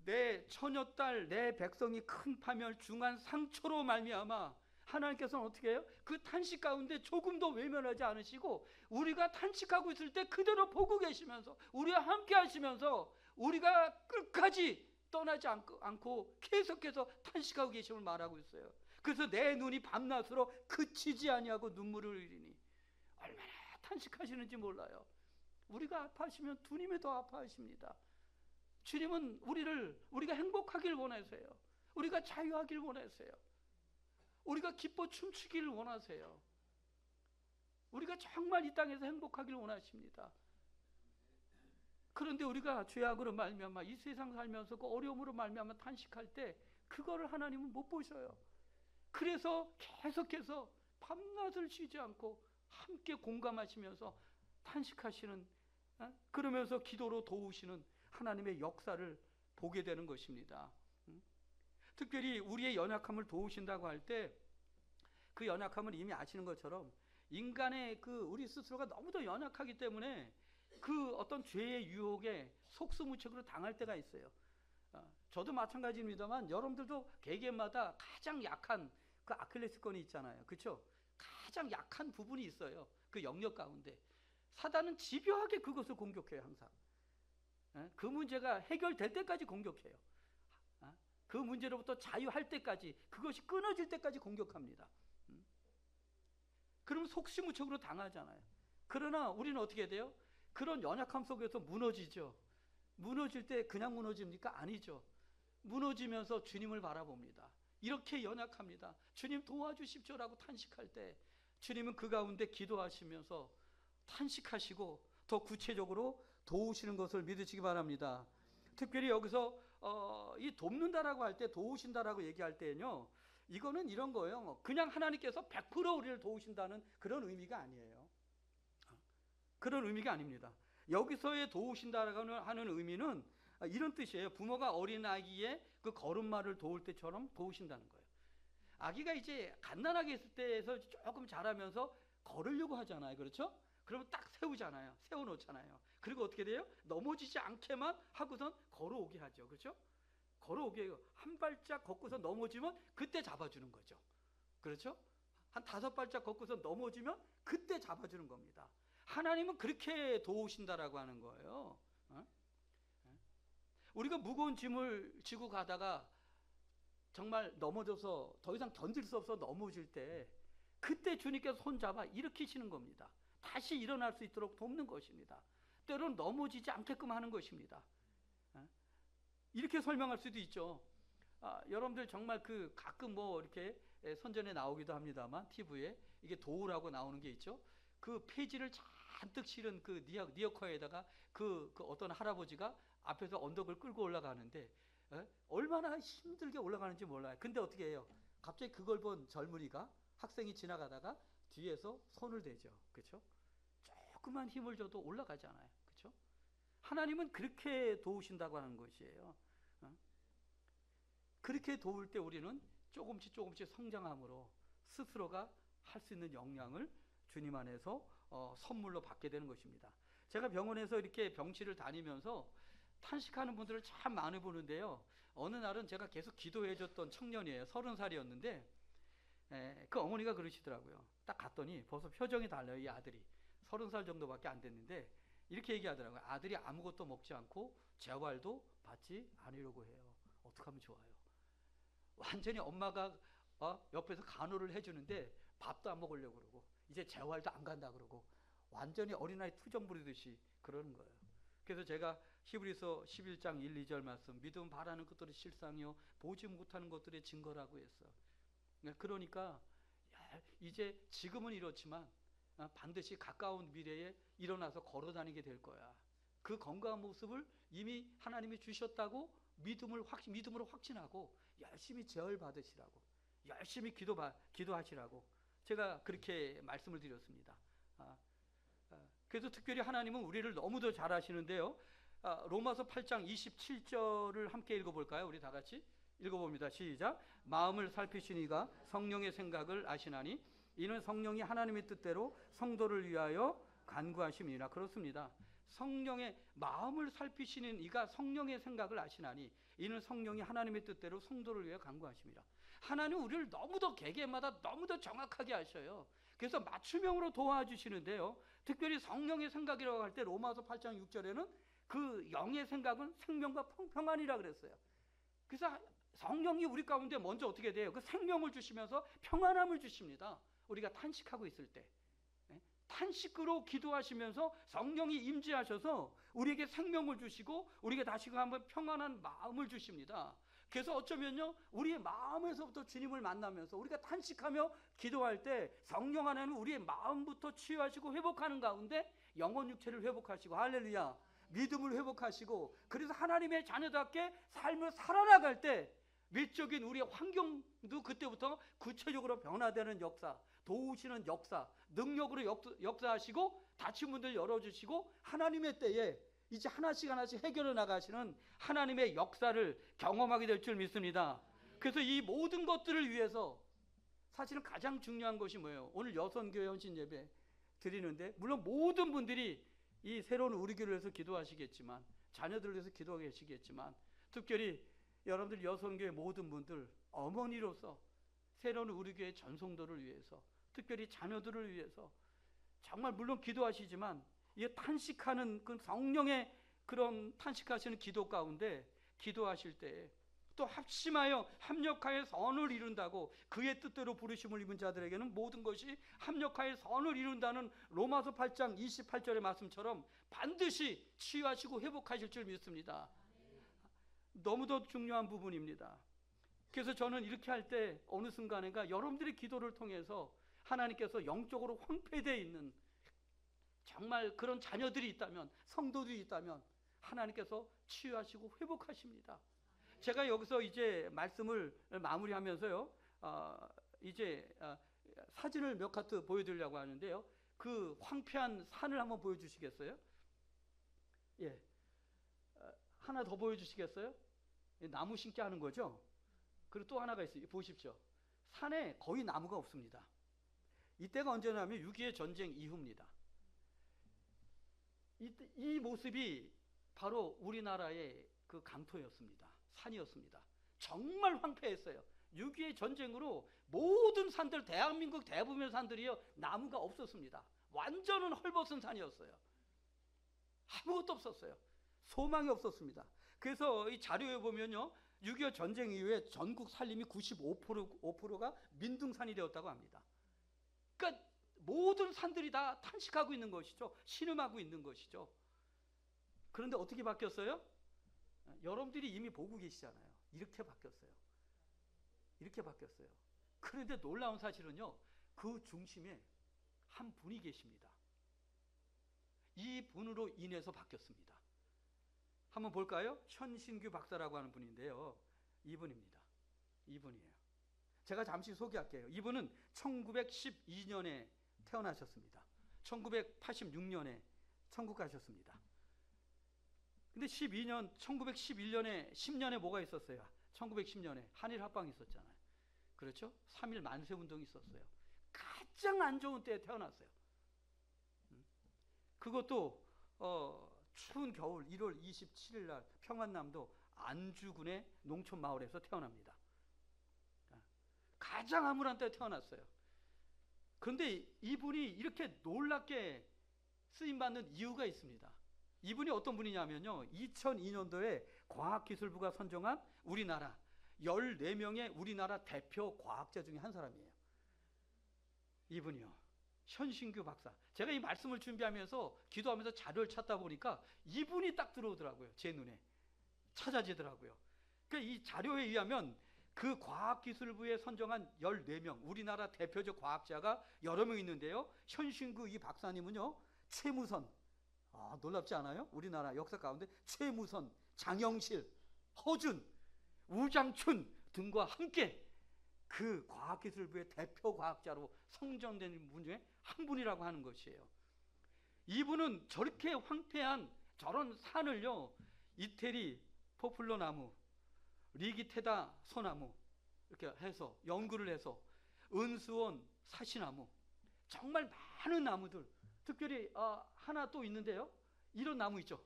내 처녀딸 내 백성이 큰 파멸 중한 상처로 말미암아, 하나님께서는 어떻게 해요? 그 탄식 가운데 조금도 외면하지 않으시고 우리가 탄식하고 있을 때 그대로 보고 계시면서 우리와 함께 하시면서 우리가 끝까지 떠나지 않고 계속해서 탄식하고 계심을 말하고 있어요. 그래서 내 눈이 밤낮으로 그치지 아니하고 눈물을 흘리니, 얼마나 탄식하시는지 몰라요. 우리가 아파하시면 주님이 더 아파하십니다. 주님은 우리가 행복하길 원하세요. 우리가 자유하길 원하세요. 우리가 기뻐 춤추기를 원하세요. 우리가 정말 이 땅에서 행복하길 원하십니다. 그런데 우리가 죄악으로 말미암아 이 세상 살면서 그 어려움으로 말미암아 탄식할 때 그거를 하나님은 못 보셔요. 그래서 계속해서 밤낮을 쉬지 않고 함께 공감하시면서 탄식하시는, 그러면서 기도로 도우시는 하나님의 역사를 보게 되는 것입니다. 특별히 우리의 연약함을 도우신다고 할 때 그 연약함을 이미 아시는 것처럼 인간의 우리 스스로가 너무도 연약하기 때문에 그 어떤 죄의 유혹에 속수무책으로 당할 때가 있어요. 저도 마찬가지입니다만 여러분들도 개개인마다 가장 약한 그 아킬레스건이 있잖아요. 그렇죠? 가장 약한 부분이 있어요. 그 영역 가운데 사단은 집요하게 그것을 공격해요. 항상 그 문제가 해결될 때까지 공격해요. 그 문제로부터 자유할 때까지, 그것이 끊어질 때까지 공격합니다. 그러면 속수무책으로 당하잖아요. 그러나 우리는 어떻게 돼요? 그런 연약함 속에서 무너지죠. 무너질 때 그냥 무너집니까? 아니죠. 무너지면서 주님을 바라봅니다. 이렇게 연약합니다. 주님 도와주십시오라고 탄식할 때 주님은 그 가운데 기도하시면서 탄식하시고 더 구체적으로 도우시는 것을 믿으시기 바랍니다. 특별히 여기서 이 돕는다라고 할 때, 도우신다라고 얘기할 때는요, 이거는 이런 거예요. 그냥 하나님께서 100% 우리를 도우신다는 그런 의미가 아니에요. 그런 의미가 아닙니다. 여기서의 도우신다라고 하는 의미는 이런 뜻이에요. 부모가 어린아기의 그 걸음마를 도울 때처럼 도우신다는 거예요. 아기가 이제 갓난하게 있을 때에서 조금 자라면서 걸으려고 하잖아요. 그렇죠? 그러면 딱 세우잖아요. 세워놓잖아요. 그리고 어떻게 돼요? 넘어지지 않게만 하고선 걸어오게 하죠. 그렇죠? 걸어오게 해요. 한 발짝 걷고서 넘어지면 그때 잡아주는 거죠. 그렇죠? 한 5발짝 걷고서 넘어지면 그때 잡아주는 겁니다. 하나님은 그렇게 도우신다라고 하는 거예요. 우리가 무거운 짐을 지고 가다가 정말 넘어져서 더 이상 견딜 수 없어 넘어질 때, 그때 주님께서 손잡아 일으키시는 겁니다. 다시 일어날 수 있도록 돕는 것입니다. 때로는 넘어지지 않게끔 하는 것입니다. 이렇게 설명할 수도 있죠. 여러분들 정말 가끔 이렇게 선전에 나오기도 합니다만, TV에 이게 도우라고 나오는 게 있죠. 그 페이지를 잔뜩 실은 그 니어커에다가 그 어떤 할아버지가 앞에서 언덕을 끌고 올라가는데, 얼마나 힘들게 올라가는지 몰라요. 근데 어떻게 해요? 갑자기 그걸 본 젊은이가, 학생이 지나가다가 뒤에서 손을 대죠. 그렇죠? 조금만 힘을 줘도 올라가잖아요. 그렇죠? 하나님은 그렇게 도우신다고 하는 것이에요. 그렇게 도울 때 우리는 조금씩 성장함으로 스스로가 할 수 있는 역량을 주님 안에서 선물로 받게 되는 것입니다. 제가 병원에서 이렇게 병실을 다니면서 탄식하는 분들을 참 많이 보는데요. 어느 날은 제가 계속 기도해 줬던 청년이에요. 30살이었는데 그 어머니가 그러시더라고요. 딱 갔더니 벌써 표정이 달라요. 이 아들이 30살 정도밖에 안 됐는데 이렇게 얘기하더라고요. 아들이 아무것도 먹지 않고 재활도 받지 않으려고 해요. 어떻게 하면 좋아요? 완전히 엄마가 옆에서 간호를 해주는데 밥도 안 먹으려고 그러고 이제 재활도 안 간다 그러고 완전히 어린아이 투정 부리듯이 그러는 거예요. 그래서 제가 히브리서 11장 1, 2절 말씀, 믿음 바라는 것들의 실상이요 보지 못하는 것들의 증거라고 했어. 그러니까 이제 지금은 이렇지만 반드시 가까운 미래에 일어나서 걸어다니게 될 거야. 그 건강한 모습을 이미 하나님이 주셨다고 믿음으로 확신하고 열심히 제어를 받으시라고, 열심히 기도하시라고 제가 그렇게 말씀을 드렸습니다. 그래서 특별히 하나님은 우리를 너무도 잘 아시는데요. 로마서 8장 27절을 함께 읽어볼까요? 우리 다 같이 읽어봅니다. 시작. 마음을 살피시니가 성령의 생각을 아시나니 이는 성령이 하나님의 뜻대로 성도를 위하여 간구하심이라. 그렇습니다. 성령의 마음을 살피시는 이가 성령의 생각을 아시나니 이는 성령이 하나님의 뜻대로 성도를 위해 간구하심이라. 하나님은 우리를 너무도 개개인마다 너무도 정확하게 아셔요. 그래서 맞춤형으로 도와주시는데요. 특별히 성령의 생각이라고 할 때 로마서 8장 6절에는 그 영의 생각은 생명과 평안이라 그랬어요. 그래서 성령이 우리 가운데 먼저 어떻게 돼요? 그 생명을 주시면서 평안함을 주십니다. 우리가 탄식하고 있을 때 탄식으로 기도하시면서 성령이 임재하셔서 우리에게 생명을 주시고 우리에게 다시금 한번 평안한 마음을 주십니다. 그래서 어쩌면요 우리의 마음에서부터 주님을 만나면서 우리가 탄식하며 기도할 때 성령 안에는 우리의 마음부터 치유하시고 회복하는 가운데 영혼 육체를 회복하시고, 할렐루야, 믿음을 회복하시고, 그래서 하나님의 자녀답게 삶을 살아나갈 때 외적인 우리의 환경도 그때부터 구체적으로 변화되는 역사, 도우시는 역사, 능력으로 역사하시고 다친 분들 열어주시고 하나님의 때에 이제 하나씩 하나씩 해결해 나가시는 하나님의 역사를 경험하게 될 줄 믿습니다. 그래서 이 모든 것들을 위해서 사실은 가장 중요한 것이 뭐예요? 오늘 여선교회 헌신 예배 드리는데, 물론 모든 분들이 이 새로운 우리 교회를 위해서 기도하시겠지만, 자녀들을 위해서 기도하시겠지만, 특별히 여러분들 여선교회 모든 분들, 어머니로서 새로운 우리 교회 전송도를 위해서, 특별히 자녀들을 위해서 정말 물론 기도하시지만, 이 탄식하는 그 성령의 그런 탄식하시는 기도 가운데 기도하실 때 또 합심하여 합력하여 선을 이룬다고, 그의 뜻대로 부르심을 입은 자들에게는 모든 것이 합력하여 선을 이룬다는 로마서 8장 28절의 말씀처럼 반드시 치유하시고 회복하실 줄 믿습니다. 너무도 중요한 부분입니다. 그래서 저는 이렇게 할 때 어느 순간인가 여러분들의 기도를 통해서 하나님께서 영적으로 황폐되어 있는 정말 그런 자녀들이 있다면, 성도들이 있다면 하나님께서 치유하시고 회복하십니다. 제가 여기서 이제 말씀을 마무리하면서요, 이제 사진을 몇 카트 보여드리려고 하는데요. 그 황폐한 산을 한번 보여주시겠어요? 예, 하나 더 보여주시겠어요? 나무 심게 하는 거죠. 그리고 또 하나가 있어요. 보십시오. 산에 거의 나무가 없습니다. 이때가 언제냐면 6.25 전쟁 이후입니다. 이 모습이 바로 우리나라의 그 강토였습니다. 산이었습니다. 정말 황폐했어요. 6.25 전쟁으로 모든 산들, 대한민국 대부분의 산들이요, 나무가 없었습니다. 완전한 헐벗은 산이었어요. 아무것도 없었어요. 소망이 없었습니다. 그래서 이 자료에 보면요, 6.25 전쟁 이후에 전국 산림이 95%가 민둥산이 되었다고 합니다. 그러니까 모든 산들이 다 탄식하고 있는 것이죠. 신음하고 있는 것이죠. 그런데 어떻게 바뀌었어요? 여러분들이 이미 보고 계시잖아요. 이렇게 바뀌었어요. 이렇게 바뀌었어요. 그런데 놀라운 사실은요, 그 중심에 한 분이 계십니다. 이 분으로 인해서 바뀌었습니다. 한번 볼까요? 현신규 박사라고 하는 분인데요. 이분입니다. 이분이에요. 제가 잠시 소개할게요. 이분은 1912년에 태어나셨습니다. 1986년에 천국 가셨습니다. 근데 1911년에 10년에 뭐가 있었어요? 1910년에 한일 합방이 있었잖아요. 그렇죠? 3.1 만세 운동이 있었어요. 가장 안 좋은 때에 태어났어요. 그것도 추운 겨울 1월 27일 날 평안남도 안주군의 농촌 마을에서 태어납니다. 가장 암울한 때에 태어났어요. 그런데 이분이 이렇게 놀랍게 쓰임받는 이유가 있습니다. 이분이 어떤 분이냐면요, 2002년도에 과학기술부가 선정한 우리나라 14명의 우리나라 대표 과학자 중에 한 사람이에요. 이분이요, 현신규 박사. 제가 이 말씀을 준비하면서 기도하면서 자료를 찾다 보니까 이분이 딱 들어오더라고요. 제 눈에 찾아지더라고요. 그러니까 이 자료에 의하면 그 과학기술부에 선정한 14명 우리나라 대표적 과학자가 여러 명 있는데요, 현신규 이 박사님은요, 최무선, 놀랍지 않아요? 우리나라 역사 가운데 최무선, 장영실, 허준, 우장춘 등과 함께 그 과학기술부의 대표 과학자로 선정된 분 중에 한 분이라고 하는 것이에요. 이분은 저렇게 황폐한 저런 산을요, 이태리 포플러나무, 리기테다 소나무 이렇게 해서 연구를 해서 은수원 사시나무, 정말 많은 나무들, 특별히 하나 또 있는데요, 이런 나무 있죠.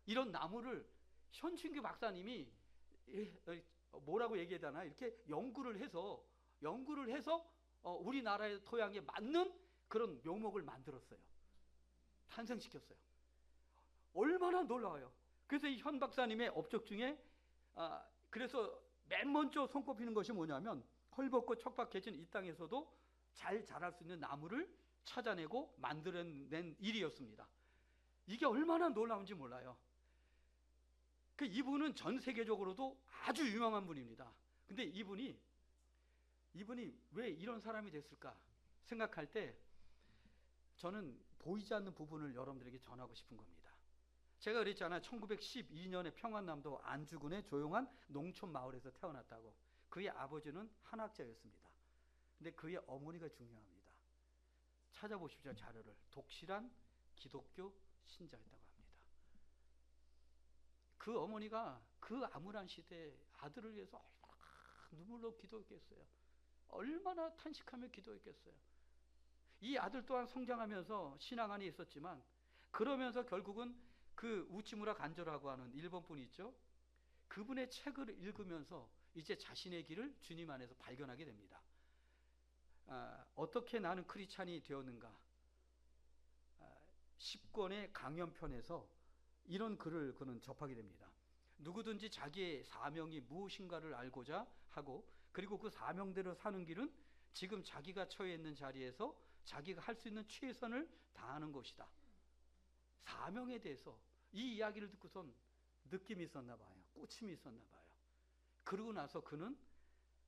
이런 나무를 현신규 박사님이 뭐라고 얘기해야 되나, 이렇게 연구를 해서 우리나라의 토양에 맞는 그런 묘목을 만들었어요. 탄생시켰어요. 얼마나 놀라워요. 그래서 이 현 박사님의 업적 중에 그래서 맨 먼저 손꼽히는 것이 뭐냐면, 헐벗고 척박해진 이 땅에서도 잘 자랄 수 있는 나무를 찾아내고 만들어낸 일이었습니다. 이게 얼마나 놀라운지 몰라요. 이분은 전 세계적으로도 아주 유명한 분입니다. 근데 이분이 왜 이런 사람이 됐을까 생각할 때 저는 보이지 않는 부분을 여러분들에게 전하고 싶은 겁니다. 제가 그랬잖아요. 1912년에 평안남도 안주군의 조용한 농촌 마을에서 태어났다고. 그의 아버지는 한학자였습니다. 근데 그의 어머니가 중요합니다. 찾아보십시오, 자료를. 독실한 기독교 신자였다고 합니다. 그 어머니가 그 암울한 시대에 아들을 위해서 얼마나 눈물로 기도했겠어요. 얼마나 탄식하며 기도했겠어요. 이 아들 또한 성장하면서 신앙 안에 있었지만, 그러면서 결국은 그 우치무라 간조라고 하는 일본 분이 있죠. 그분의 책을 읽으면서 이제 자신의 길을 주님 안에서 발견하게 됩니다. 어떻게 나는 크리스찬이 되었는가? 10권의 강연편에서 이런 글을 그는 접하게 됩니다. 누구든지 자기의 사명이 무엇인가를 알고자 하고, 그리고 그 사명대로 사는 길은 지금 자기가 처해 있는 자리에서 자기가 할 수 있는 최선을 다하는 것이다. 사명에 대해서 이 이야기를 듣고선 느낌이 있었나 봐요. 꽂힘이 있었나 봐요. 그러고 나서 그는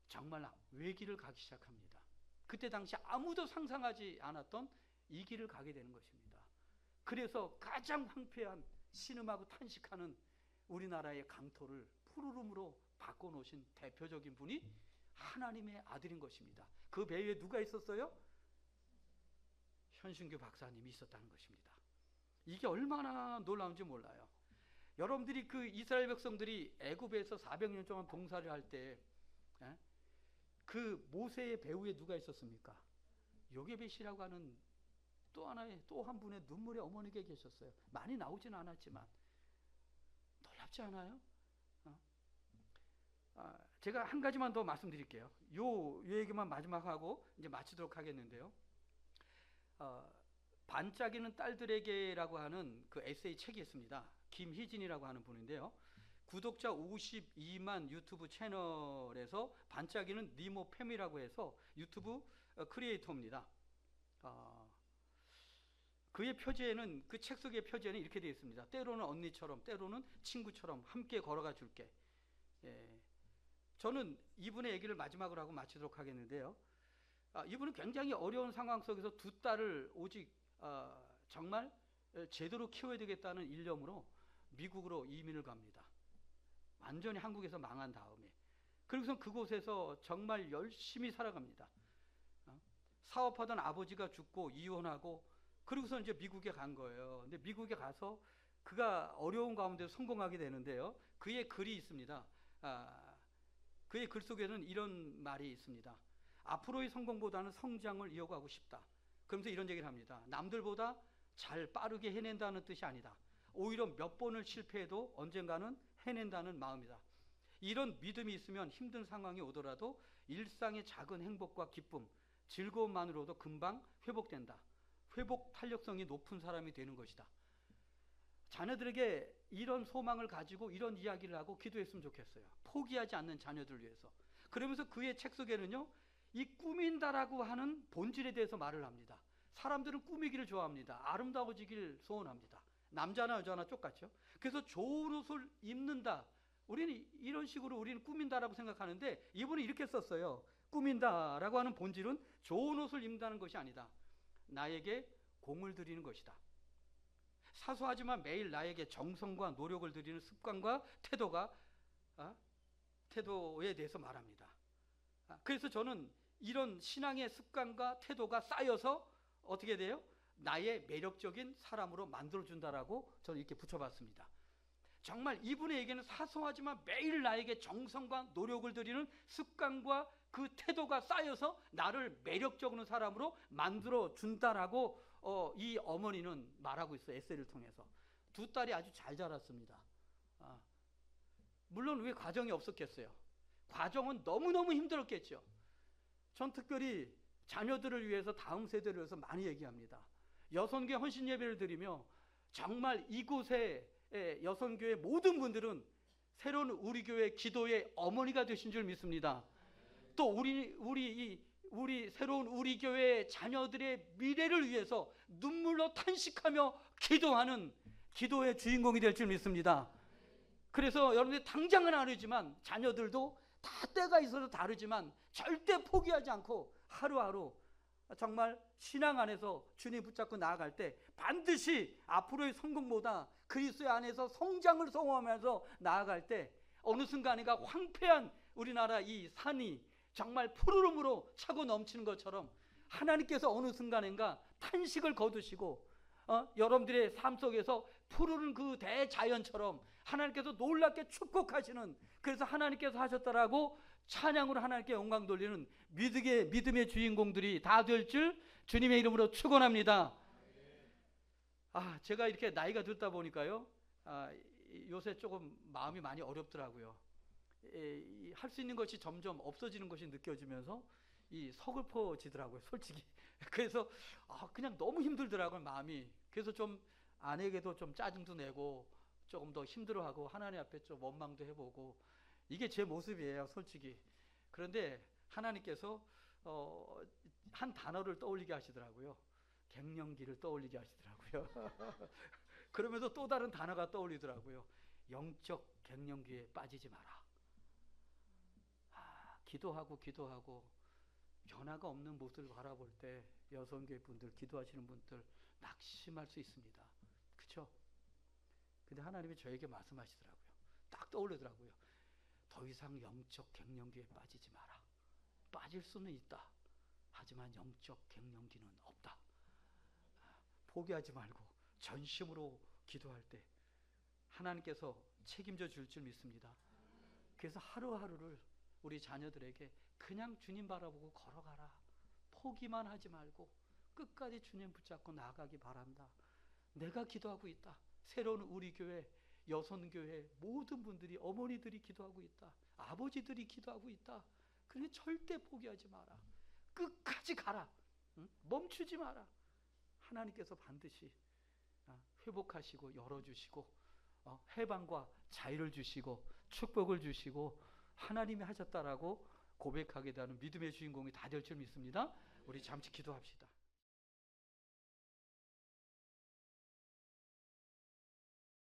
정말 외길을 가기 시작합니다. 그때 당시 아무도 상상하지 않았던 이 길을 가게 되는 것입니다. 그래서 가장 황폐한 신음하고 탄식하는 우리나라의 강토를 푸르름으로 바꿔놓으신 대표적인 분이 하나님의 아들인 것입니다. 그 배에 누가 있었어요? 현신교 박사님이 있었다는 것입니다. 이게 얼마나 놀라운지 몰라요. 여러분들이 그 이스라엘 백성들이 애굽에서 400년 동안 봉사를 할 때 그 모세의 배후에 누가 있었습니까? 요게벳이라고 하는 또 한 분의 눈물의 어머니가 계셨어요. 많이 나오지는 않았지만 놀랍지 않아요? 제가 한 가지만 더 말씀드릴게요. 요 얘기만 마지막 하고 이제 마치도록 하겠는데요. 반짝이는 딸들에게라고 하는 그 에세이 책이 있습니다. 김희진이라고 하는 분인데요. 구독자 52만 유튜브 채널에서 반짝이는 니모 팸이라고 해서 유튜브 크리에이터입니다. 그의 표지에는, 그 책 속의 표지에는 이렇게 되어 있습니다. 때로는 언니처럼, 때로는 친구처럼 함께 걸어가 줄게. 저는 이분의 얘기를 마지막으로 하고 마치도록 하겠는데요. 이분은 굉장히 어려운 상황 속에서 두 딸을 오직 정말 제대로 키워야 되겠다는 일념으로 미국으로 이민을 갑니다. 완전히 한국에서 망한 다음에. 그리고선 그곳에서 정말 열심히 살아갑니다. 사업하던 아버지가 죽고 이혼하고, 그리고서 이제 미국에 간 거예요. 근데 미국에 가서 그가 어려운 가운데 성공하게 되는데요. 그의 글이 있습니다. 그의 글 속에는 이런 말이 있습니다. 앞으로의 성공보다는 성장을 이어가고 싶다. 그러면서 이런 얘기를 합니다. 남들보다 잘 빠르게 해낸다는 뜻이 아니다. 오히려 몇 번을 실패해도 언젠가는 해낸다는 마음이다. 이런 믿음이 있으면 힘든 상황이 오더라도 일상의 작은 행복과 기쁨, 즐거움만으로도 금방 회복된다. 회복 탄력성이 높은 사람이 되는 것이다. 자녀들에게 이런 소망을 가지고 이런 이야기를 하고 기도했으면 좋겠어요. 포기하지 않는 자녀들을 위해서. 그러면서 그의 책 속에는요, 이 꾸민다라고 하는 본질에 대해서 말을 합니다. 사람들은 꾸미기를 좋아합니다. 아름다워지기를 소원합니다. 남자나 여자나 똑같죠. 그래서 좋은 옷을 입는다. 우리는 이런 식으로 우리는 꾸민다라고 생각하는데, 이분은 이렇게 썼어요. 꾸민다라고 하는 본질은 좋은 옷을 입는다는 것이 아니다. 나에게 공을 들이는 것이다. 사소하지만 매일 나에게 정성과 노력을 들이는 습관과 태도에 대해서 말합니다. 그래서 저는 이런 신앙의 습관과 태도가 쌓여서 어떻게 돼요? 나의 매력적인 사람으로 만들어준다라고 저는 이렇게 붙여봤습니다. 정말 이분의 얘기는 사소하지만 매일 나에게 정성과 노력을 들이는 습관과 그 태도가 쌓여서 나를 매력적인 사람으로 만들어준다라고 이 어머니는 말하고 있어요. 에세이를 통해서. 두 딸이 아주 잘 자랐습니다. 물론 왜 과정이 없었겠어요? 과정은 너무너무 힘들었겠죠. 전 특별히 자녀들을 위해서, 다음 세대를 위해서 많이 얘기합니다. 여선교회 헌신 예배를 드리며 정말 이곳에 여선교회 모든 분들은 새로운 우리 교회 기도의 어머니가 되신 줄 믿습니다. 또 우리 새로운 우리 교회 자녀들의 미래를 위해서 눈물로 탄식하며 기도하는 기도의 주인공이 될 줄 믿습니다. 그래서 여러분들 당장은 아니지만 자녀들도 다 때가 있어서 다르지만 절대 포기하지 않고 하루하루 정말 신앙 안에서 주님 붙잡고 나아갈 때 반드시 앞으로의 성공보다 그리스도 안에서 성장을 성공하면서 나아갈 때 어느 순간인가 황폐한 우리나라 이 산이 정말 푸르름으로 차고 넘치는 것처럼 하나님께서 어느 순간인가 탄식을 거두시고 여러분들의 삶 속에서 푸르른 그 대자연처럼 하나님께서 놀랍게 축복하시는, 그래서 하나님께서 하셨다라고 찬양으로 하나님께 영광 돌리는 믿음의 주인공들이 다 될 줄 주님의 이름으로 축원합니다. 제가 이렇게 나이가 들다 보니까요, 요새 조금 마음이 많이 어렵더라고요. 할 수 있는 것이 점점 없어지는 것이 느껴지면서 이 서글퍼지더라고요, 솔직히. 그래서 그냥 너무 힘들더라고요, 마음이. 그래서 좀 아내에게도 좀 짜증도 내고 조금 더 힘들어하고 하나님 앞에 좀 원망도 해보고, 이게 제 모습이에요, 솔직히. 그런데 하나님께서 한 단어를 떠올리게 하시더라고요. 갱년기를 떠올리게 하시더라고요. 그러면서 또 다른 단어가 떠올리더라고요. 영적 갱년기에 빠지지 마라. 기도하고 변화가 없는 모습을 바라볼 때 여성교회 분들, 기도하시는 분들 낙심할 수 있습니다. 그렇죠? 근데 하나님이 저에게 말씀하시더라고요. 딱 떠오르더라고요. 더 이상 영적 갱년기에 빠지지 마라. 빠질 수는 있다. 하지만 영적 갱년기는 없다. 포기하지 말고 전심으로 기도할 때 하나님께서 책임져 줄 믿습니다. 그래서 하루하루를 우리 자녀들에게 그냥 주님 바라보고 걸어가라. 포기만 하지 말고 끝까지 주님 붙잡고 나가기 바란다. 내가 기도하고 있다. 새로운 우리 교회, 여선교회 모든 분들이, 어머니들이 기도하고 있다. 아버지들이 기도하고 있다. 그러니 절대 포기하지 마라. 끝까지 가라. 멈추지 마라. 하나님께서 반드시 회복하시고 열어주시고 해방과 자유를 주시고 축복을 주시고 하나님이 하셨다라고 고백하게 되는 믿음의 주인공이 다 될 줄 믿습니다. 우리 잠시 기도합시다.